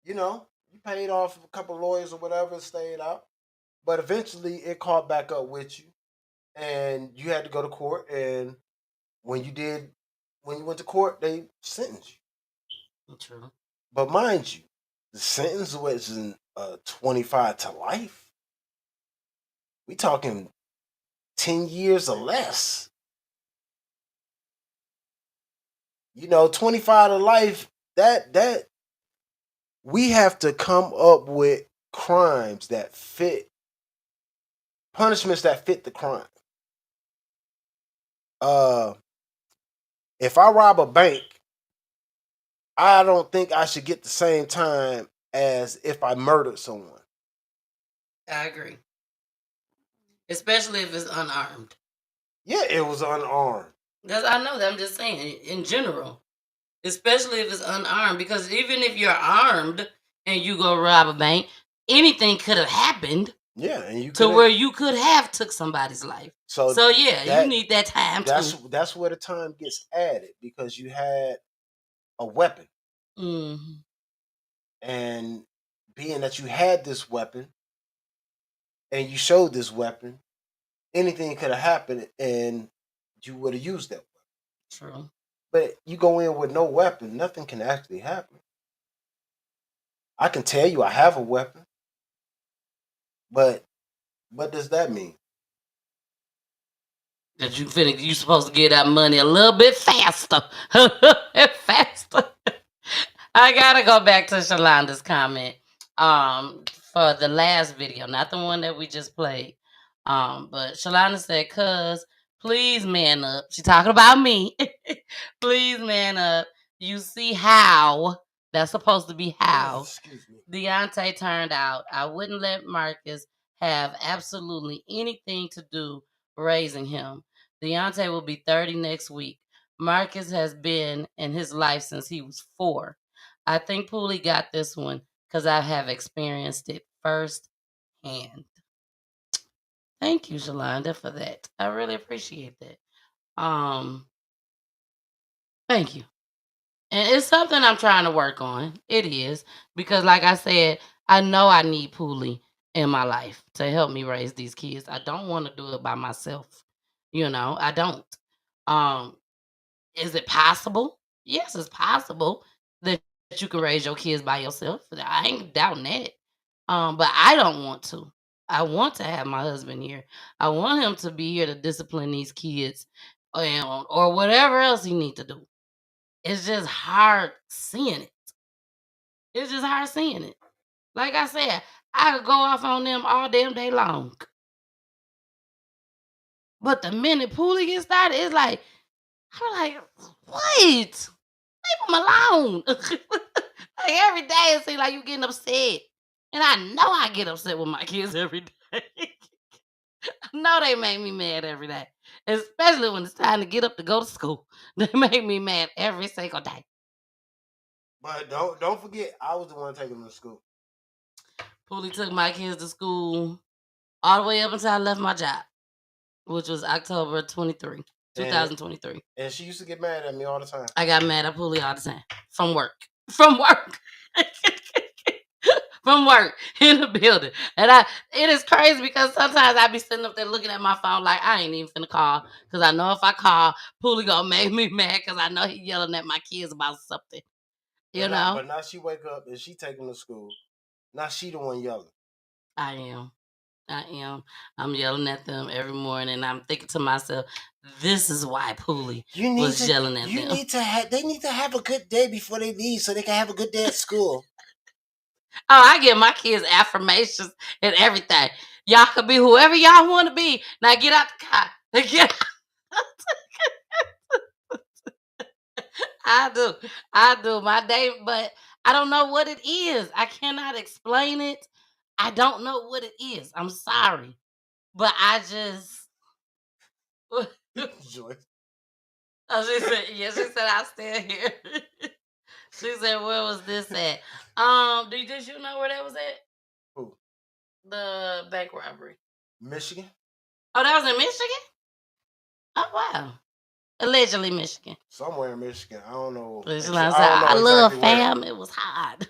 You paid off a couple of lawyers or whatever, stayed out. But eventually it caught back up with you. And you had to go to court. And when you went to court, they sentenced you. True. But mind you, the sentence wasn't 25 to life. We talking 10 years or less. 25 to life, that we have to come up with crimes that fit, punishments that fit the crime. If I rob a bank, I don't think I should get the same time as if I murdered someone. I agree. Especially if it's unarmed. Yeah, it was unarmed. I know that. I'm just saying, in general. Especially if it's unarmed. Because even if you're armed and you go rob a bank, anything could have happened. Yeah, and you to where you could have took somebody's life. So yeah, you need that time too. That's where the time gets added because you had a weapon. Mm-hmm. And being that you had this weapon and you showed this weapon, anything could have happened and you would have used that weapon. True. But you go in with no weapon, nothing can actually happen. I can tell you I have a weapon, but what does that mean? That you supposed to get that money a little bit faster. Faster. I gotta go back to Shalonda's comment for the last video, not the one that we just played. But Shalonda said, "Cuz, please man up." She talking about me. Please man up. You see how that's supposed to be how Deontay turned out. I wouldn't let Marcus have absolutely anything to do raising him. Deontay will be 30 next week. Marcus has been in his life since he was 4. I think Pooley got this one because I have experienced it firsthand. Thank you, Shalonda, for that. I really appreciate that. Thank you. And it's something I'm trying to work on. It is. Because like I said, I know I need Pooley in my life to help me raise these kids. I don't want to do it by myself. I don't. Is it possible? Yes, it's possible that you can raise your kids by yourself. I ain't doubting that. But I don't want to. I want to have my husband here. I want him to be here to discipline these kids or whatever else he needs to do. It's just hard seeing it. It's just hard seeing it. Like I said, I could go off on them all damn day long. But the minute Pooley gets started, it's like, I'm like, what? Leave him alone. Like every day it seems like you getting upset. And I know I get upset with my kids every day. I know they make me mad every day. Especially when it's time to get up to go to school. They make me mad every single day. But don't forget, I was the one taking them to school. Pooley took my kids to school all the way up until I left my job, which was October 2023. And she used to get mad at me all the time. I got mad at Pooley all the time. From work. From work in the building. And it is crazy because sometimes I be sitting up there looking at my phone like I ain't even finna call. Because I know if I call, Pooley gonna make me mad because I know he yelling at my kids about something. But now she wake up and she take them to school. Now she the one yelling. I am. I'm yelling at them every morning. And I'm thinking to myself, this is why Pooley was yelling at them. They need to have a good day before they leave so they can have a good day at school. Oh, I give my kids affirmations and everything. Y'all could be whoever y'all want to be. Now get out the car. I do my day, but I don't know what it is. I cannot explain it. I don't know what it is. I'm sorry. But I just... Joy. Oh, she said I'll stay here. She said, where was this at? Did you know where that was at? Who? The bank robbery. Michigan. Oh, that was in Michigan? Oh, wow. Allegedly Michigan. Somewhere in Michigan. I don't know. I love fam. It was hot.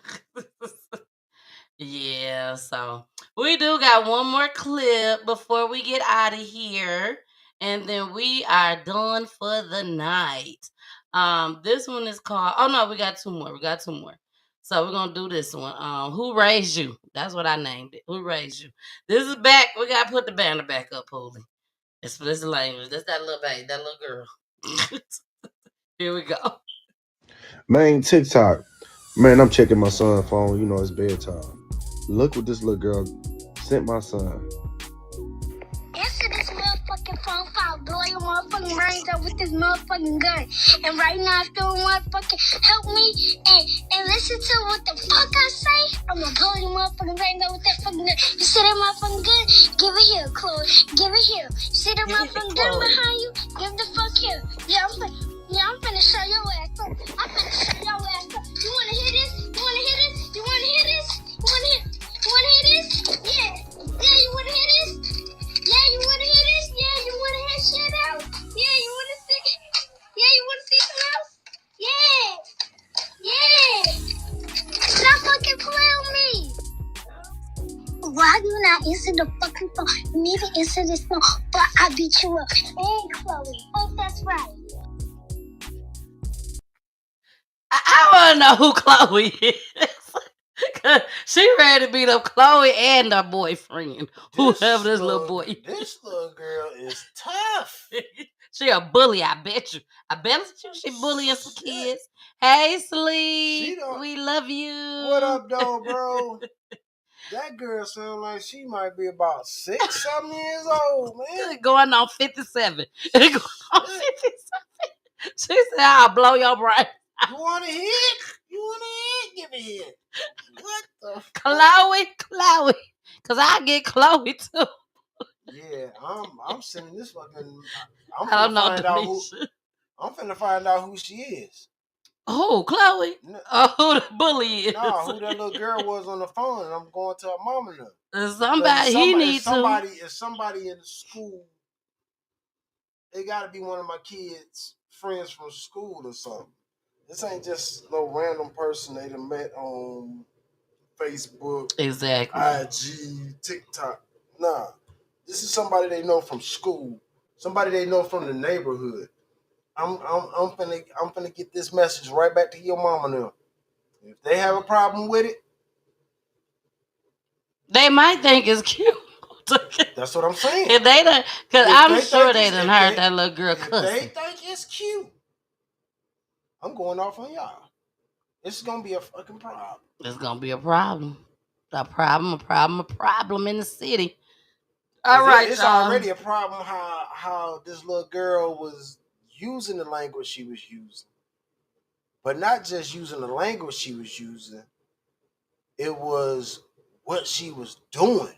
Yeah, so we do got one more clip before we get out of here. And then we are done for the night. This one is called... Oh, no, we got two more. So we're going to do this one. Who Raised You? That's what I named it. Who Raised You? This is back. We got to put the banner back up, Pooley. It's this language. That's that little baby, that little girl. Here we go. Man, TikTok. Man, I'm checking my son's phone. You know it's bedtime. Look what this little girl sent my son. Answer this motherfucking phone call. Blow your motherfucking brains myself with this motherfucking gun. And right now, if you don't motherfucking help me and listen to what the fuck I say, I'm gonna pull you motherfucking right now with that fucking gun. You see that motherfucking gun? Give it here, Chloe. Give it here. See that motherfucking gun behind you? Give the fuck here. I'm finna show your ass up. I'm finna show your ass up. You wanna hear this? You wanna hear this? You wanna hear this? You wanna hear this? Yeah. Yeah, you wanna hear this? Yeah, you wanna hear this? Yeah, you wanna hear shit else? Yeah, you wanna see? Yeah, you wanna see some else? Yeah. Yeah. Stop fucking playing with me. Why do you not answer the fucking phone? You need to answer this phone, but I beat you up. Hey, Chloe. Oh, that's right. I want to know who Chloe is. She ready to beat up Chloe and her boyfriend, whoever this little boy. This little girl is tough. She a bully, I bet you. I bet you she bullying some kids. Hey, Sleep, we love you. What up, though, bro? That girl sound like she might be about 6-something years old, man. Going on 57. Going on 57. She said, I'll blow your brain. You want to hit? You want to hit? Give me hit. What the Chloe. Because I get Chloe, too. Yeah, I'm sending this fucking... I'm finna find out who she is. Oh, Chloe? Who the bully is? Nah, who that little girl was on the phone, and I'm going to her mama now. If somebody in the school, it got to be one of my kids' friends from school or something. This ain't just no random person they done met on Facebook, exactly, IG, TikTok. Nah, this is somebody they know from school, somebody they know from the neighborhood. I'm finna get this message right back to your mama now. If they have a problem with it, they might think it's cute. That's what I'm saying. If they done, because I'm sure they done heard that little girl cussing. They think it's cute. I'm going off on y'all. It's gonna be a fucking problem. It's gonna be a problem. A problem in the city. All right, it's y'all. already a problem how this little girl was using the language she was using. But not just using the language she was using. It was what she was doing.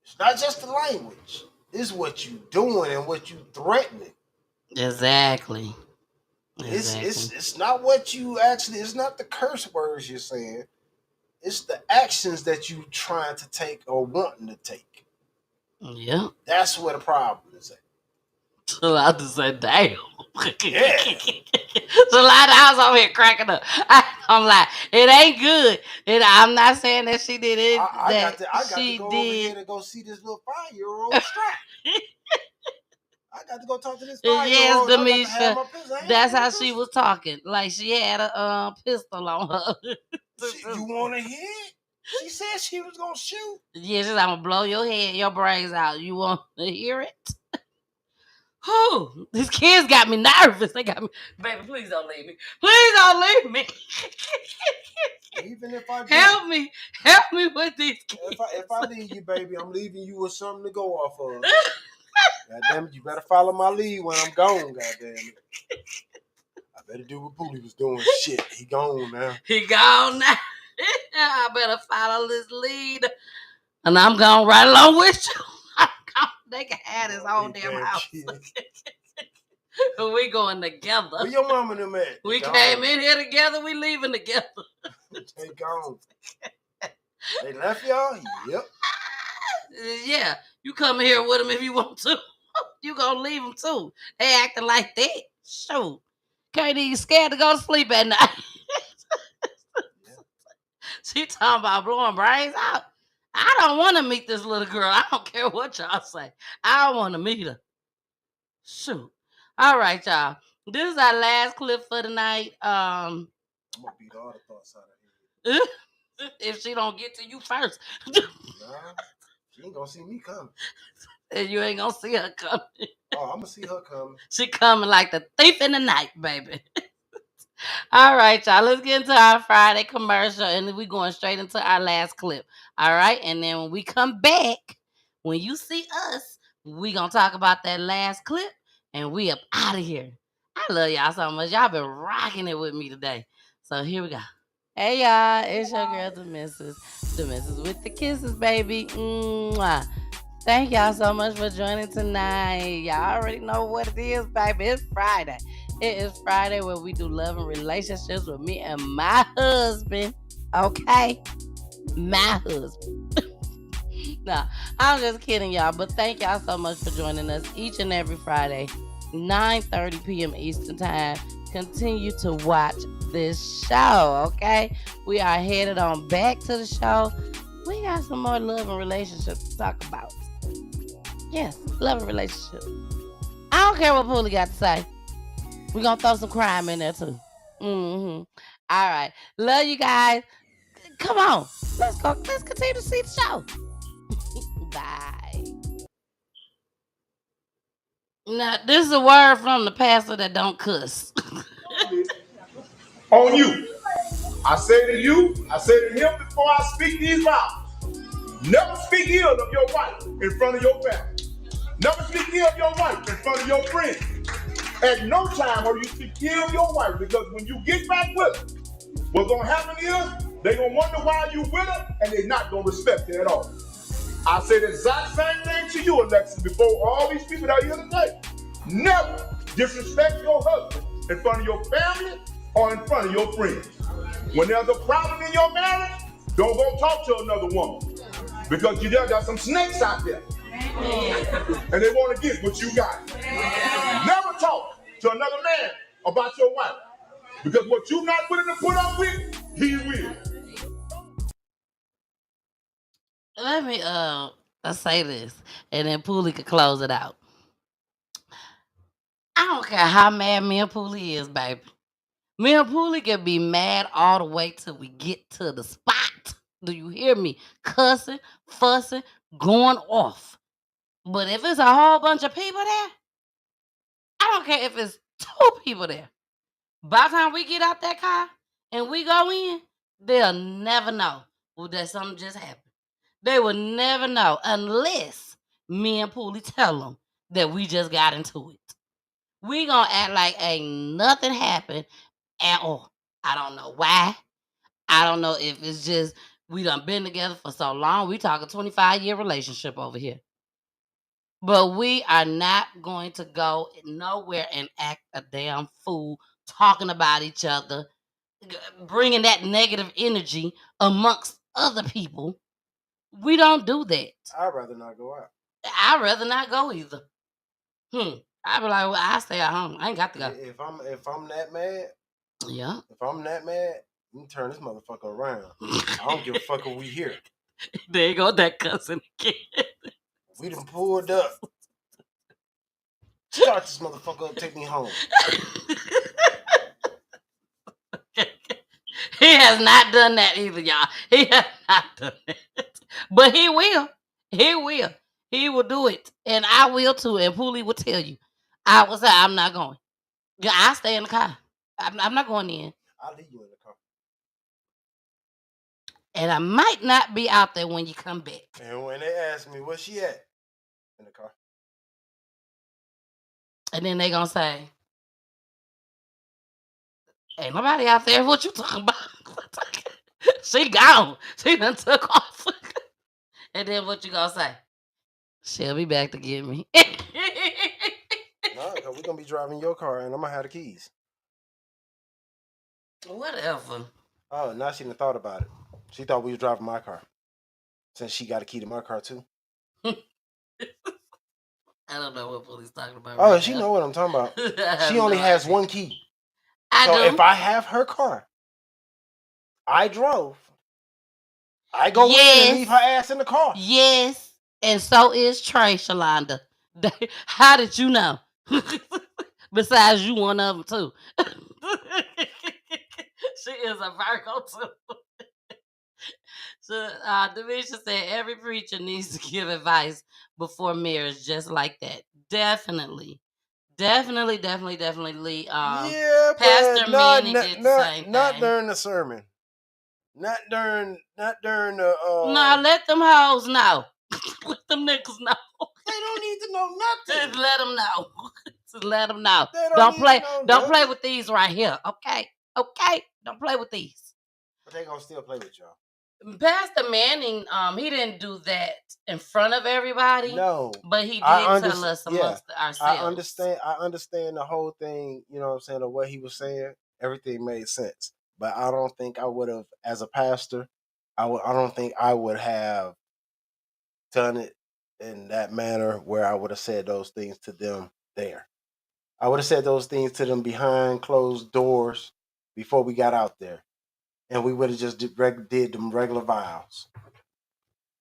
It's not just the language. It's what you doing and what you threatening. Exactly. It's not what you actually, it's not the curse words you're saying. It's the actions that you trying to take or wanting to take. Yeah. That's where the problem is at. So I just said, damn. Yeah. So a lot of I was over here cracking up. I'm like, it ain't good. I'm not saying that she did it. I got to go over here to go see this little 5-year-old strap. I got to go talk to this 5-year-old. Yes, Demisha. That's how she was talking. Like she had a pistol on her. You want to hit? She said she was going to shoot. Yeah, she's like, I'm going to blow your head, your brains out. You want to hear it? Oh, these kids got me nervous. They got me, baby, please don't leave me. Please don't leave me. Even if I help me with these kids. If I leave you, baby, I'm leaving you with something to go off of. God damn it, you better follow my lead when I'm gone, god damn it. I better do what Pootie was doing. Shit, he gone now. He gone now. I better follow this lead. And I'm going right along with you. They can have his whole damn house. We going together. Where your mama and them at? We came in here together. We leaving together. They gone. They left y'all? Yep. Yeah. You come here with them if you want to. You gonna leave them too. They acting like that. Shoot. Can't even scared to go to sleep at night. She talking about blowing brains out. I don't want to meet this little girl. I don't care what y'all say. I don't want to meet her. Shoot. All right, y'all. This is our last clip for the night. I'm gonna beat all the thoughts out of here. If she don't get to you first. Nah, she ain't gonna see me coming. And you ain't gonna see her coming. Oh, I'm gonna see her coming. She coming like the thief in the night, baby. All right, y'all. Let's get into our Friday commercial, and then we're going straight into our last clip. All right, and then when we come back, when you see us, we're going to talk about that last clip, and we up out of here. I love y'all so much. Y'all been rocking it with me today. So here we go. Hey y'all, it's your girl, the missus with the kisses, baby. Mwah. Thank y'all so much for joining tonight. Y'all already know what it is, baby. It's Friday. It is Friday where we do love and relationships with me and my husband. Okay? My husband. Nah, I'm just kidding, y'all. But thank y'all so much for joining us each and every Friday, 9:30 p.m. Eastern Time. Continue to watch this show, okay? We are headed on back to the show. We got some more love and relationships to talk about. Yes, love and relationship. I don't care what Poolie got to say. We're going to throw some crime in there, too. All right. Love you guys. Come on. Let's go. Let's continue to see the show. Bye. Now, this is a word from the pastor that don't cuss. On you. I say to you, I say to him before I speak these vows. Never speak ill of your wife in front of your family. Never speak ill of your wife in front of your friends. At no time are you speak ill of your wife, because when you get back with her, what's going to happen is they're going to wonder why you with her, and they're not going to respect her at all. I say the exact same thing to you, Alexis, before all these people that are here today. Never disrespect your husband in front of your family or in front of your friends. When there's a problem in your marriage, don't go talk to another woman, because you got some snakes out there. And they want to get what you got. Never talk to another man about your wife, because what you're not willing to put up with, he will. Let me say this, and then Poolie could close it out. I don't care how mad me and Poolie is, baby. Me and Poolie can be mad all the way till we get to the spot. Do you hear me? Cussing, fussing, going off. But if it's a whole bunch of people there, I don't care if it's 2 people there. By the time we get out that car and we go in, they'll never know that something just happened. They will never know unless me and Poolie tell them that we just got into it. We gonna act like ain't nothing happened at all. I don't know why. I don't know if it's just we done been together for so long. We talk a 25-year relationship over here. But we are not going to go nowhere and act a damn fool talking about each other, bringing that negative energy amongst other people. We don't do that. I'd rather not go out. I'd rather not go either. I'd be like, well, I stay at home. I ain't got to go. If I'm that mad, yeah. If I'm that mad, you can turn this motherfucker around. I don't give a fuck if we here. There you go, that cousin again. We done pulled up. Start this motherfucker up, take me home. He has not done that either, y'all. He has not done it. But he will. He will. He will do it. And I will too. And Poolie will tell you. I will say, I'm not going. I stay in the car. I'm not going in. I'll leave you in the car. And I might not be out there when you come back. And when they ask me, where's she at? In the car. And then they gonna say, ain't nobody out there. What you talking about? She gone. She done took off. And then what you gonna say? She'll be back to get me. No, because we're gonna be driving your car and I'm gonna have the keys. Whatever. Oh, now she done thought about it. She thought we was driving my car. Since she got a key to my car too. I don't know what Poolie's talking about. Oh, right she now. know what I'm talking about. She only has one key. I so do. If I have her car, I drove. I go in and leave her ass in the car. Yes. And so is Trey, Shalonda. How did you know? Besides, you one of them too. She is a Virgo too. So Demisha said every preacher needs to give advice before marriage, just like that. Definitely. Definitely. Yeah, Pastor but not did the same thing. during the sermon. Not during the No, let them hoes know. Let them niggas know. They don't need to know nothing. Just let them know. Just let them know. They Don't need play. to know Don't play nothing. with these right here. Okay. Okay. Don't play with these. But they gonna still play with y'all. Pastor Manning, he didn't do that in front of everybody. No, but he did I tell us amongst ourselves. I understand the whole thing. You know what I'm saying? Of what he was saying, everything made sense. But I don't think I would have, as a pastor, I don't think I would have done it in that manner where I would have said those things to them there. I would have said those things to them behind closed doors before we got out there, and we would have just did them regular vows.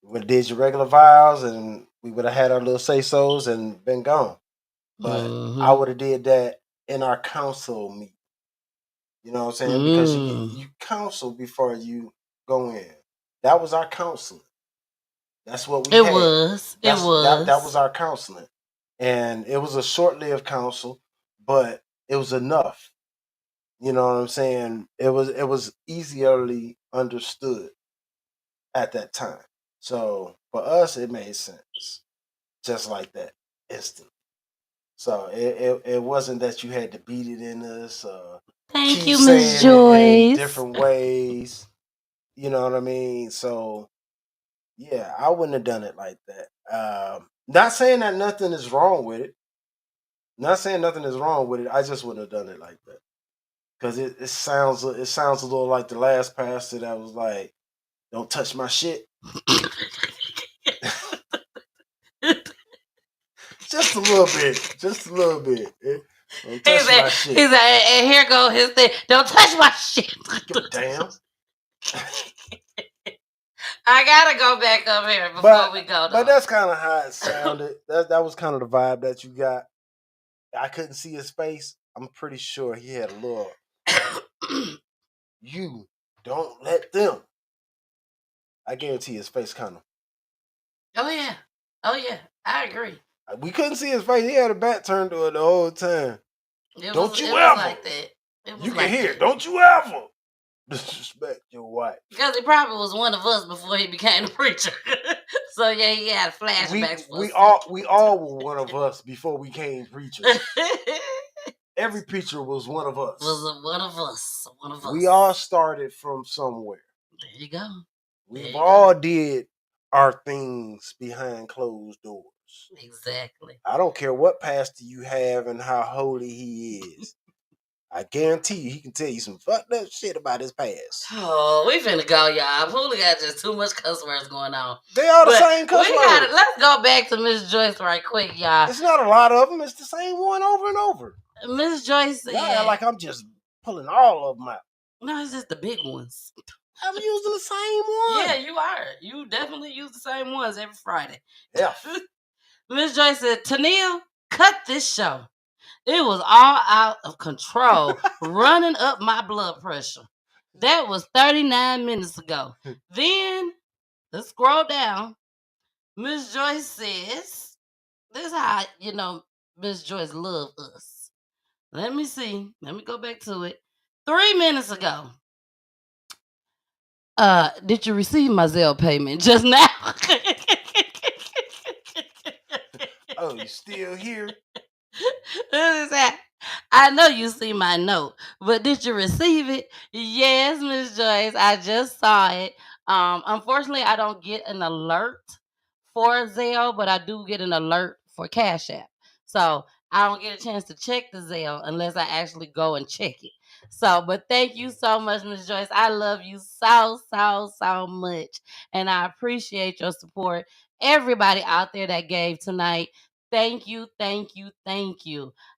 We would have did your regular vows, and we would have had our little say so's and been gone. But I would have did that in our council meeting. You know what I'm saying? Because you counsel before you go in. That was our counseling. That's what we had. It was. That was our counseling. And it was a short-lived counsel, but it was enough. You know what I'm saying? It was easily understood at that time. So for us, it made sense, just like that, instantly. So it wasn't that you had to beat it in us. Thank keep you, saying Miss it in Joyce. different ways. You know what I mean? So yeah, I wouldn't have done it like that. Not saying that nothing is wrong with it. Not saying nothing is wrong with it. I just wouldn't have done it like that. Cause it sounds a little like the last pastor that was like, "Don't touch my shit." Just a little bit. Just a little bit. Don't touch my shit. He's like, and here go his thing. Don't touch my shit. Damn. I gotta go back up here before we go. But that's kind of how it sounded. That was kind of the vibe that you got. I couldn't see his face. I'm pretty sure he had a little. You don't let them. I guarantee his face kind of. Oh yeah. I agree. We couldn't see his face. He had a back turned to it the whole time. It don't was, you it ever? Was like that. It was you like can hear. That. Don't you ever disrespect your wife? Because he probably was one of us before he became a preacher. So yeah, he had flashbacks. We all were one of us before we became preachers. Every preacher was one of us. One of us. We all started from somewhere. There you go. We've all did our things behind closed doors. Exactly. I don't care what pastor you have and how holy he is. I guarantee you, he can tell you some fucked up shit about his past. Oh, we finna go, y'all. Pooley got just too much cuss words going on. They are the same cuss words. Let's go back to Miss Joyce right quick, y'all. It's not a lot of them. It's the same one over and over. Miss Joyce, y'all like I'm just pulling all of them out. No, it's just the big ones. I'm using the same one. Yeah, you are. You definitely use the same ones every Friday. Yeah. Miss Joyce said, Tennille, cut this show. It was all out of control, running up my blood pressure. That was 39 minutes ago. Then, let's scroll down. Miss Joyce says, this is how, Miss Joyce love us. Let me see. Let me go back to it. 3 minutes ago. Did you receive my Zelle payment just now? Oh, you still here? I know you see my note, but did you receive it? Yes, Miss Joyce, I just saw it. Unfortunately, I don't get an alert for Zelle, but I do get an alert for Cash App. So I don't get a chance to check the Zelle unless I actually go and check it. So, but thank you so much, Miss Joyce. I love you so much, and I appreciate your support. Everybody out there that gave tonight, thank you.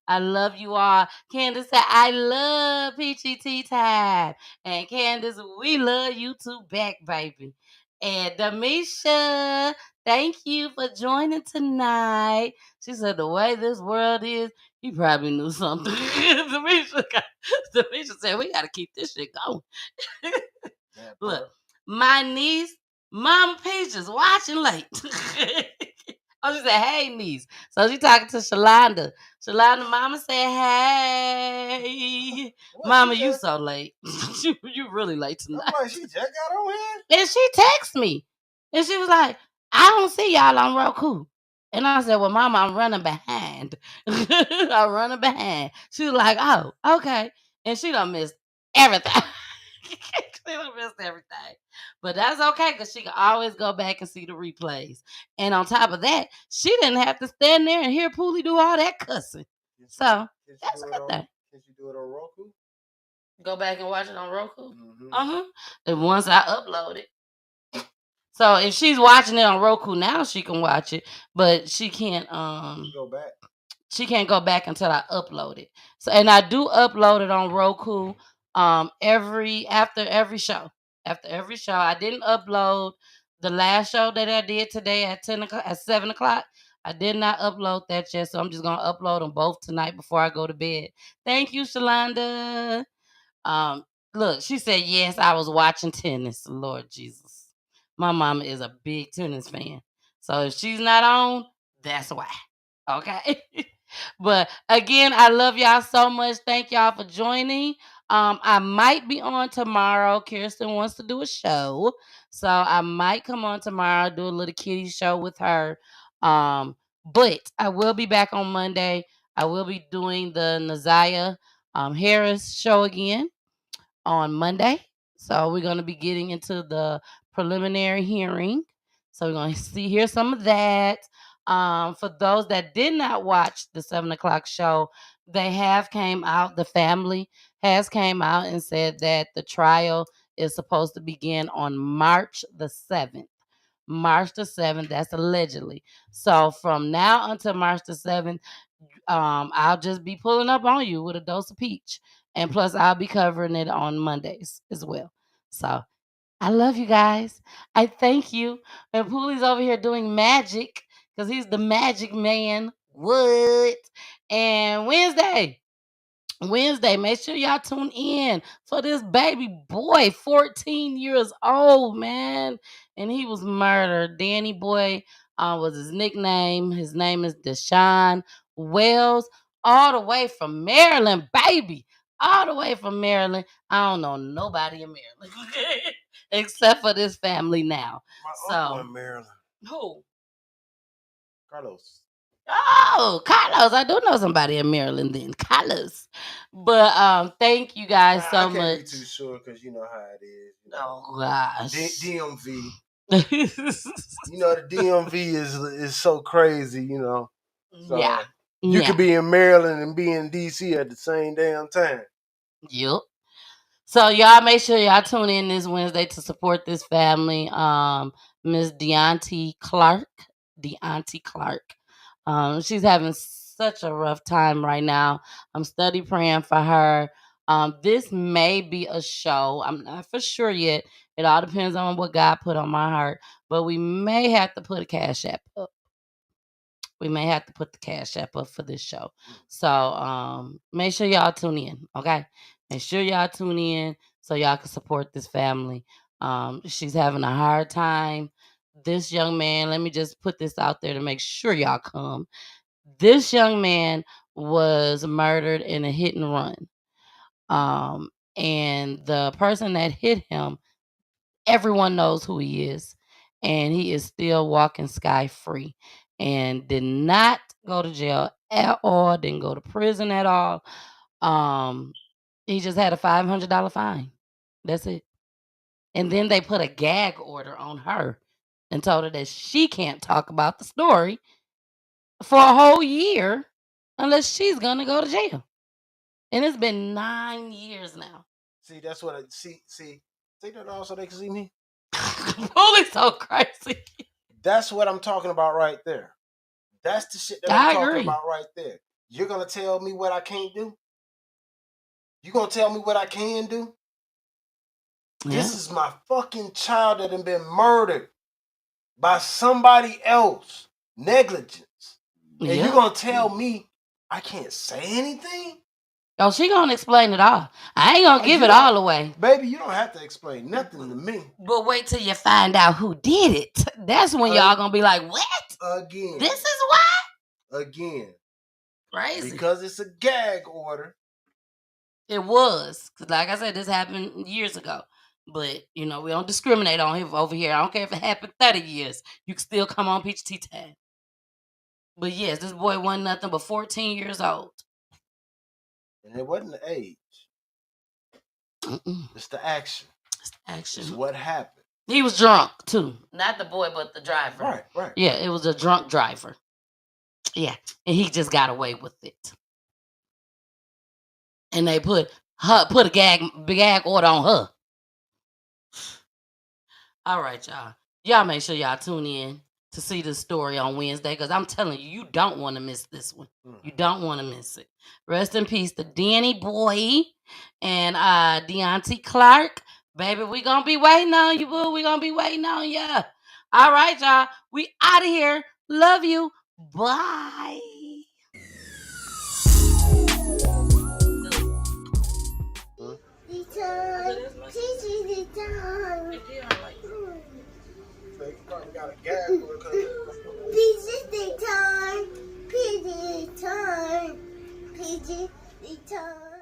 I love you all. Candace said, I love Peachy Tea Time. And Candace, we love you too back, baby. And Demisha, thank you for joining tonight. She said, the way this world is, you probably knew something. Demisha said, we got to keep this shit going. Look, my niece, Mama Peaches, watching late. Oh, she said, hey, niece. So she talking to Shalonda. Shalonda, Mama said, hey. Mama, you so late. You really late tonight. I'm like, she just got on here? And she texted me. And she was like, I don't see y'all on Roku. And I said, well, Mama, I'm running behind. I'm running behind. She was like, oh, okay. And she done missed everything. She done missed everything. But that's okay because she can always go back and see the replays. And on top of that, she didn't have to stand there and hear Poolie do all that cussing. So that's a good thing. Can she do it on Roku? Go back and watch it on Roku? Mm-hmm. And once I upload it. So if she's watching it on Roku now, she can watch it, but she can't Go back. she can't go back until I upload it. So and I do upload it on Roku after every show. After every show. I didn't upload the last show that I did today at 10 o'clock at 7 o'clock. I did not upload that yet, so I'm just gonna upload them both tonight before I go to bed. Thank you, Shalonda. Um, Look, she said yes, I was watching tennis. Lord Jesus. My mama is a big tennis fan. So if she's not on, that's why. Okay. But again, I love y'all so much. Thank y'all for joining. I might be on tomorrow. Kirsten wants to do a show. So I might come on tomorrow, do a little kitty show with her. But I will be back on Monday. I will be doing the Naziah Harris show again on Monday. So we're going to be getting into the preliminary hearing. So we're going to hear some of that. For those that did not watch the 7 o'clock show, they have came out. The family has came out and said that the trial is supposed to begin on March the 7th. March the 7th, that's allegedly. So from now until March the 7th, I'll just be pulling up on you with a dose of peach. And plus, I'll be covering it on Mondays as well. So I love you guys. I thank you. And Pooley's over here doing magic because he's the magic man. What? And Wednesday, make sure y'all tune in for this baby boy, 14 years old, man. And he was murdered. Danny Boy was his nickname. His name is Deshaun Wells, all the way from Maryland, baby. All the way from Maryland. I don't know nobody in Maryland except for this family now. My uncle in Maryland. Who? Carlos. Oh, Carlos. I do know somebody in Maryland then. Carlos. But thank you guys so I can't much. be too sure because you know how it is. Oh gosh. DMV. The DMV is so crazy, So yeah. you could be in Maryland and be in DC at the same damn time. Yep. So y'all make sure y'all tune in this Wednesday to support this family. Miss Deonte Clark. She's having such a rough time right now. I'm steady praying for her. This may be a show. I'm not for sure yet. It all depends on what God put on my heart. But we may have to put a cash app up. We may have to put the cash app up for this show. So make sure y'all tune in. Okay. Make sure y'all tune in so y'all can support this family. She's having a hard time. This young man, let me just put this out there to make sure y'all come. This young man was murdered in a hit and run. And the person that hit him, everyone knows who he is. And he is still walking sky free and did not go to jail at all, didn't go to prison at all. He just had a $500 fine. That's it. And then they put a gag order on her and told her that she can't talk about the story for a whole year unless she's gonna go to jail. And it's been 9 years now. See, that's what I see. See that also they can see me. Holy so crazy. That's what I'm talking about right there. That's the shit that I'm talking about right there. You're gonna tell me what I can't do? You gonna tell me what I can do? Yeah. This is my fucking child that had been murdered by somebody else. Negligence. And you gonna tell me I can't say anything? Oh, she gonna explain it all. I ain't gonna give it all away. Baby, you don't have to explain nothing to me. But wait till you find out who did it. That's when y'all gonna be like, what? Again. This is why? Again. Crazy. Because it's a gag order. It was. Because like I said, this happened years ago. But, we don't discriminate on him over here. I don't care if it happened 30 years. You can still come on Peach Tea Time. But yes, this boy wasn't nothing but 14 years old. And it wasn't the age. It's the action. It's the action. It's what happened. He was drunk too. Not the boy, but the driver. Right. Yeah, it was a drunk driver. Yeah. And he just got away with it. And they put a gag order on her. All right, y'all. Y'all make sure y'all tune in to see this story on Wednesday, because I'm telling you, you don't want to miss this one. You don't want to miss it. Rest in peace to Danny Boy and Deontay Clark. Baby, we gonna be waiting on you, boo. We gonna be waiting on you. All right, y'all. We out of here. Love you. Bye. Got a gag for it. PG time. PG time. PG time.